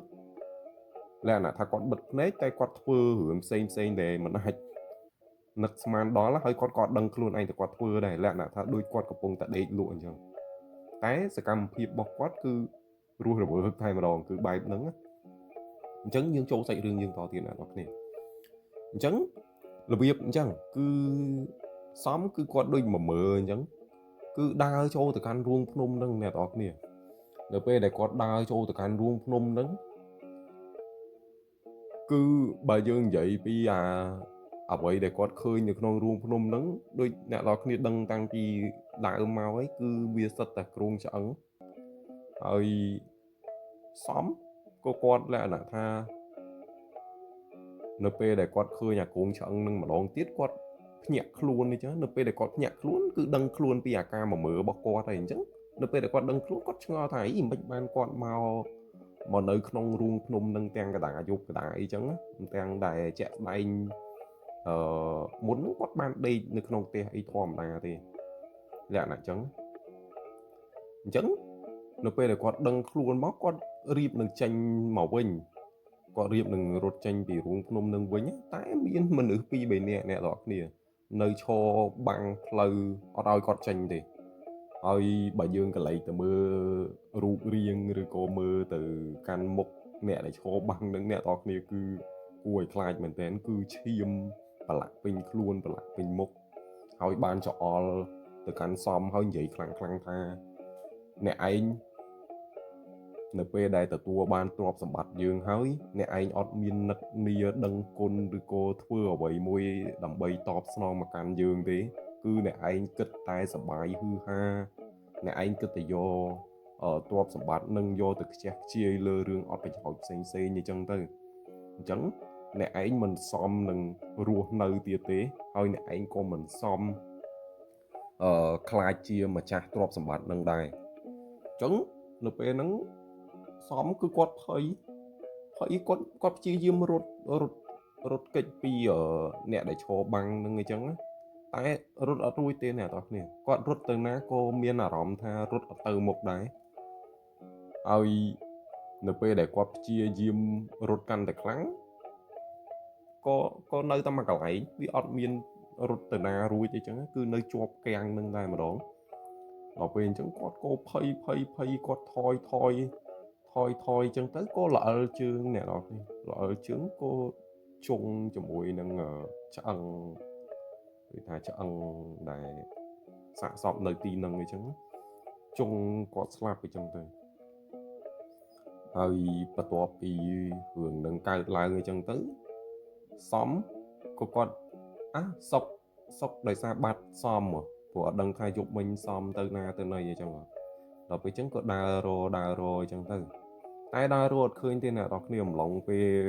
là nè tha con bật nét tay quạt thưa hưởng xem để mà hạch nực man đó là hơi con đăng luôn anh thì quạt thưa này là nè tha đôi quạt của bông tại đây luôn chứ té sẽ cầm hiệp bọc quát cứ rùa rồi bữa thay mà đòn cứ bài nắng chấn dương châu chạy rương dương to tiền là nó này chấn là việc chẳng cứ xóm cứ quạt đôi mà mờ chấn cứ đa châu từ can ruông phnom nâng nè tọt nè np để có đa châu từ can ruông phnom nâng cứ bà dương vậy bây vậy để có khơi được non ruông phnom nâng đôi nè tọt nè đăng tăng chi đại mau ấy cứ bia sắt tại ruông chẳng rồi xóm cô quạt lại là tha np để có khơi nhà cuồng chẳng nâng mà đón tiết quạt nhạc luôn đi chứ np để có nhạc luôn cứ đăng luôn pi ca mà mở bọc qua này chứ np để có đăng luôn có cho thấy mình ban con មកនៅក្នុងរូងភ្នំនឹងទាំងកដាយប់កដាអីចឹងទាំងដែលជាក់ស្ដែងមុនគាត់បានដេកនៅក្នុងផ្ទះអីធម្មតាទេលក្ខណៈចឹងអញ្ចឹងនៅពេលដែលគាត់ដឹងខ្លួនមកគាត់រៀបនឹងចេញមកវិញគាត់រៀបនឹងរត់ចេញពីរូងភ្នំនឹងវិញតែមានមនុស្ស2 3នាក់អ្នកនរគ្នានៅឈរបាំងផ្លូវអត់ឲ្យគាត់ចេញទេហើយបើយើងកន្លែងទៅមើលរូបរាងឬក៏មើលទៅកាន់មុខអ្នកដែលឈរបាំងនឹងអ្នកនរគ្នាគឺគួរឲ្យខ្លាចមែនទែនគឺឈាមប្រឡាក់ពេញខ្លួនប្រឡាក់ពេញមុខហើយបានចោលទៅកាន់សំហើយនិយាយខ្លាំងថាអ្នកឯងនៅពេលដែលទទួលបានទ្រព្យសម្បត្តិយើងហើយអ្នកឯងអត់មាននឹកនាដឹងគុណឬក៏ធ្វើអ្វីមួយដើម្បីតបស្នងមកកាន់យើងទេគឺអ្នកឯងគិតតែសប្បាយហឺហាអ្នកឯងគិតតែយកទ្រព្យសម្បត្តិនឹងយកទៅខ្ជះខ្ជាយលើរឿងអត់ប្រយោជន៍ផ្សេងអញ្ចឹងទៅអញ្ចឹងអ្នកឯងមិនសមនឹងរស់នៅទៀតទេហើយអ្នកឯងក៏មិនសមខ្លាចជាម្ចាស់ទ្រព្យសម្បត្តិនឹងដែរអញ្ចឹងនៅពេលហ្នឹងសមគឺគាត់ភ័យគាត់ព្យាយាមរត់គេចពីអ្នកដែលឈរបាំងនឹងអញ្ចឹងតែរត់អត់រួចទេអ្នកទាំងគ្នាគាត់រត់ទៅណាក៏មានអារម្មណ៍ថារត់អត់ទៅមុខដែរហើយនៅពេលដែលគាត់ព្យាយាមរត់កាន់តែខ្លាំងក៏នៅតែមកកន្លែងវាអត់មានរត់ទៅណារួចអីចឹងគឺនៅជាប់គាំងនឹងតែម្ដងដល់ពេលអញ្ចឹងគាត់ក៏ភ័យគាត់ថយអញ្ចឹងទៅក៏ល្អិលជើងអ្នកនរគ្នាល្អិលជើងក៏ជុងជាមួយនឹងឆ្អឹងគឺថាឆ្អឹងដែលសាកសពនៅទីនឹងអញ្ចឹងជុងគាត់ស្លាប់អញ្ចឹងទៅហើយបន្ទាប់ពីរឿងនឹងកើតឡើងអញ្ចឹងទៅសំក៏គាត់សុកដោយសារបាត់សំព្រោះអត់ដឹងថាយប់មិញសំទៅណាទៅណីអញ្ចឹងដល់ពេលអញ្ចឹងក៏ដើរអញ្ចឹងទៅតែដើររត់ឃើញទេអ្នកនរគ្នាអំឡុងពេល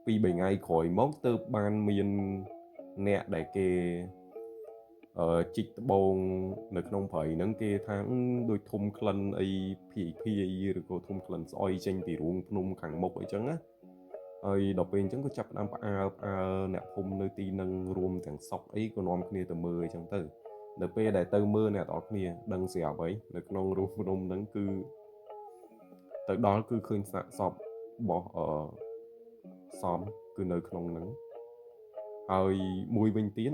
2 3ថ្ងៃក្រោយមកទើបបានមានអ្នកដែលគេជីកត្បូងនៅក្នុងព្រៃហ្នឹងគេថាដូចធំក្លិនអីភីឬក៏ធំក្លិនស្អុយចេញពីរូងភ្នំខាងមុខអីចឹងណាហើយដល់ពេលអញ្ចឹងក៏ចាប់ផ្ដើមផ្អើលអ្នកភូមិនៅទីហ្នឹងរួមទាំងសក់អីក៏នាំគ្នាទៅមើលអញ្ចឹងទៅនៅពេលដែលទៅមើលអ្នកនរគ្នាដឹងស្រាប់ហើយនៅក្នុងរូងភ្នំហ្នឹងគឺទៅដល់គឺឃើញសាកសពរបស់សំគឺនៅក្នុងហ្នឹងហើយមួយវិញទៀត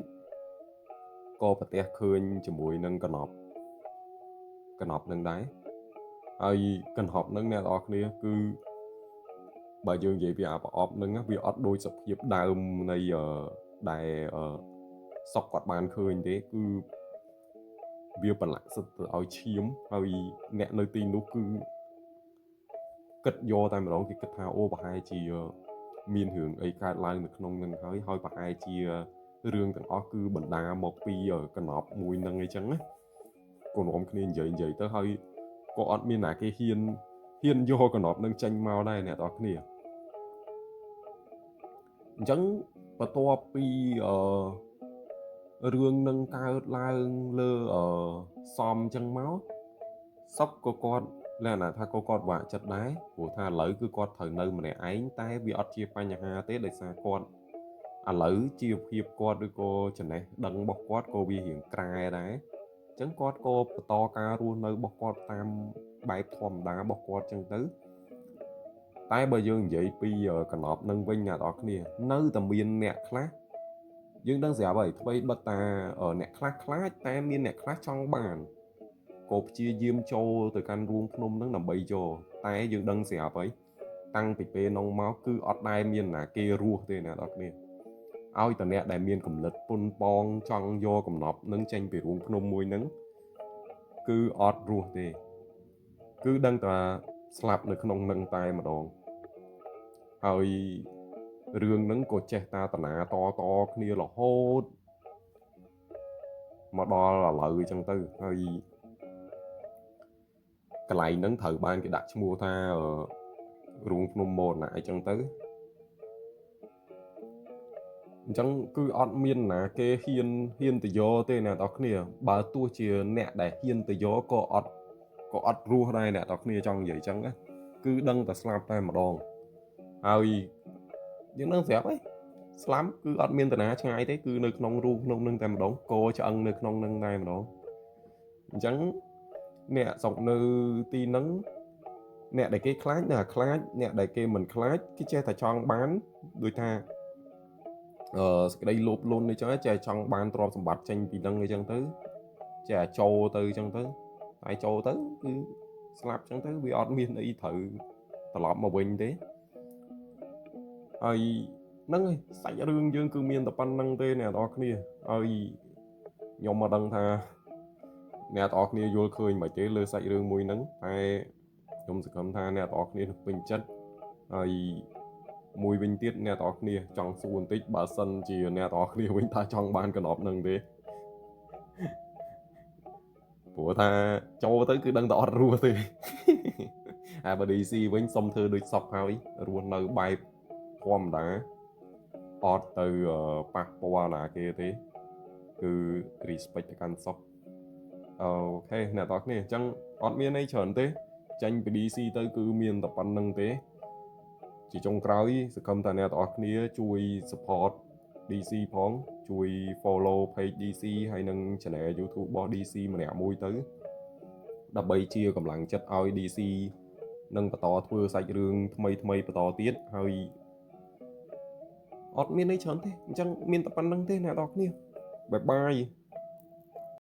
ក៏ប្រទះឃើញជាមួយនឹងកណប់នឹងដែរហើយកណប់នឹងអ្នកនរគ្នាគឺបើយើងនិយាយពីអាប្រអប់នឹងវាអត់ដូចសភាពដើមនៃដែលសុកគាត់បានឃើញទេគឺវាប្រឡាក់សិតទៅឲ្យឈាមហើយអ្នកនៅទីនោះគឺគិតយកតែម្ដងគេគិតថាអូប្រហែលជាមានរឿងអីកើតឡើងនៅក្នុងនឹងហើយប្រហែលជារឿងទាំងអស់គឺបណ្ដាមកពីកណប់មួយនឹងអីចឹងណាក៏នាំគ្នានិយាយទៅហើយក៏អត់មានណាគេហ៊ានយកកណប់នឹងចេញមកដែរអ្នកនរគ្នាអញ្ចឹងបន្ទាប់ពីរឿងនឹងកើតឡើងលើសំអញ្ចឹងមកសុកក៏គាត់លក្ខណៈថាគាត់វាក់ចិត្តដែរព្រោះថាឥឡូវគឺគាត់ត្រូវនៅម្នាក់ឯងតែវាអត់ជាបញ្ហាទេដោយសារគាត់ឥឡូវជីវភាពគាត់ឬក៏ចំណេះដឹងរបស់គាត់ក៏វារៀងក្រែដែរអញ្ចឹងគាត់ក៏បន្តការរស់នៅរបស់គាត់តាមបែបធម្មតារបស់គាត់អញ្ចឹងទៅតែបើយើងនិយាយពីកណប់នឹងវិញអ្នកនរគ្នានៅតែមានអ្នកខ្លះយើងដឹងស្រាប់ហើយថ្មីបិទតាអ្នកខ្លះខ្លាចតែមានអ្នកខ្លះចង់បានក៏ព្យាយាមចូលទៅកាន់រូងភ្នំនឹងដើម្បីយកតែយើងដឹងស្រាប់ហើយតាំងពីពេលនោះមកគឺអត់ដែលមានណាគេរស់ទេអ្នកនរគ្នាឲ្យតអ្នកដែលមានគំនិតពុនប៉ងចង់យកកំណប់នឹងចេញពីរូងភ្នំមួយនឹងគឺអត់រស់ទេគឺដឹងតែស្លាប់នៅក្នុងនឹងតែម្ដងហើយរឿងហ្នឹងក៏ចេះតាតនាតគ្នារហូតមកដល់ឥឡូវអញ្ចឹងទៅហើយកន្លែងហ្នឹងត្រូវបានគេដាក់ឈ្មោះថារូងភ្នំមរណៈអញ្ចឹងទៅអញ្ចឹងគឺអត់មានណាគេហ៊ានទៅយកទេអ្នកនរគ្នាបើទោះជាអ្នកដែលហ៊ានទៅយកក៏អត់រស់ដែរអ្នកនរគ្នាចង់និយាយអញ្ចឹងណា គឺដឹងតែស្លាប់តែម្ដងហើយយើងដឹងស្រាប់ហើយស្លាប់គឺអត់មានតាណាឆ្ងាយទេគឺនៅក្នុងរូងក្នុងនឹងតែម្ដងគោឆ្អឹងនៅក្នុងនឹងតែម្ដងអញ្ចឹងអ្នកស្រុកនៅទីហ្នឹងអ្នកដែលគេខ្លាចនៅខ្លាចអ្នកដែលគេមិនខ្លាចគេចេះតែចង់បានដូចថាសេចក្តីលោភលន់អីចឹងចេះចង់បានទ្រព្យសម្បត្តិចេញពីហ្នឹងអីចឹងទៅចេះចូលទៅអញ្ចឹងទៅតែចូលទៅគឺស្លាប់អញ្ចឹងទៅវាអត់មានអីត្រូវត្រឡប់មកវិញទេហើយហ្នឹងហើយសាច់រឿងយើងគឺមានតែប៉ុណ្្នឹងទេអ្នកនរគ្នាហើយខ្ញុំមកដឹងថាអ្នកនរគ្នាយល់ឃើញមិនទេលើសាច់រឿងមួយហ្នឹងតែខ្ញុំសង្ឃឹមថាអ្នកនរគ្នានឹងពេញចិត្តហើយមួយវិញទៀតអ្នកនរគ្នាចង់សួរបន្តិចបើសិនជាអ្នកនរគ្នាវិញថាចង់បានកណ្ដប់ហ្នឹងទេព្រោះថាចូលទៅគឺដឹងតែអត់រស់ទេហើយបើ DC វិញសុំធ្វើដូចសក់ហើយរស់នៅបែបធម្មតាអត់ទៅប៉ះពាល់ណាគេទេគឺ respect ទៅកាន់សក់អូខេអ្នកនរគ្នាអញ្ចឹងអត់មានអីច្រើនទេចាញ់ពី DC ទៅគឺមានតែប៉ុណ្្នឹងទេជាចុងក្រោយសង្ឃឹមថាអ្នកនរគ្នាជួយ support DC ផងជួយ follow page DC ហើយនិង channel YouTube របស់ DC ម្នាក់មួយទៅដើម្បីជាកម្លាំងចិត្តឲ្យ DC នឹងបន្តធ្វើសាច់រឿងថ្មីបន្តទៀតហើយអត់មានអីច្រើនទេអញ្ចឹងមានតែប៉ុណ្្នឹងទេអ្នកនរគ្នាបាយបាយ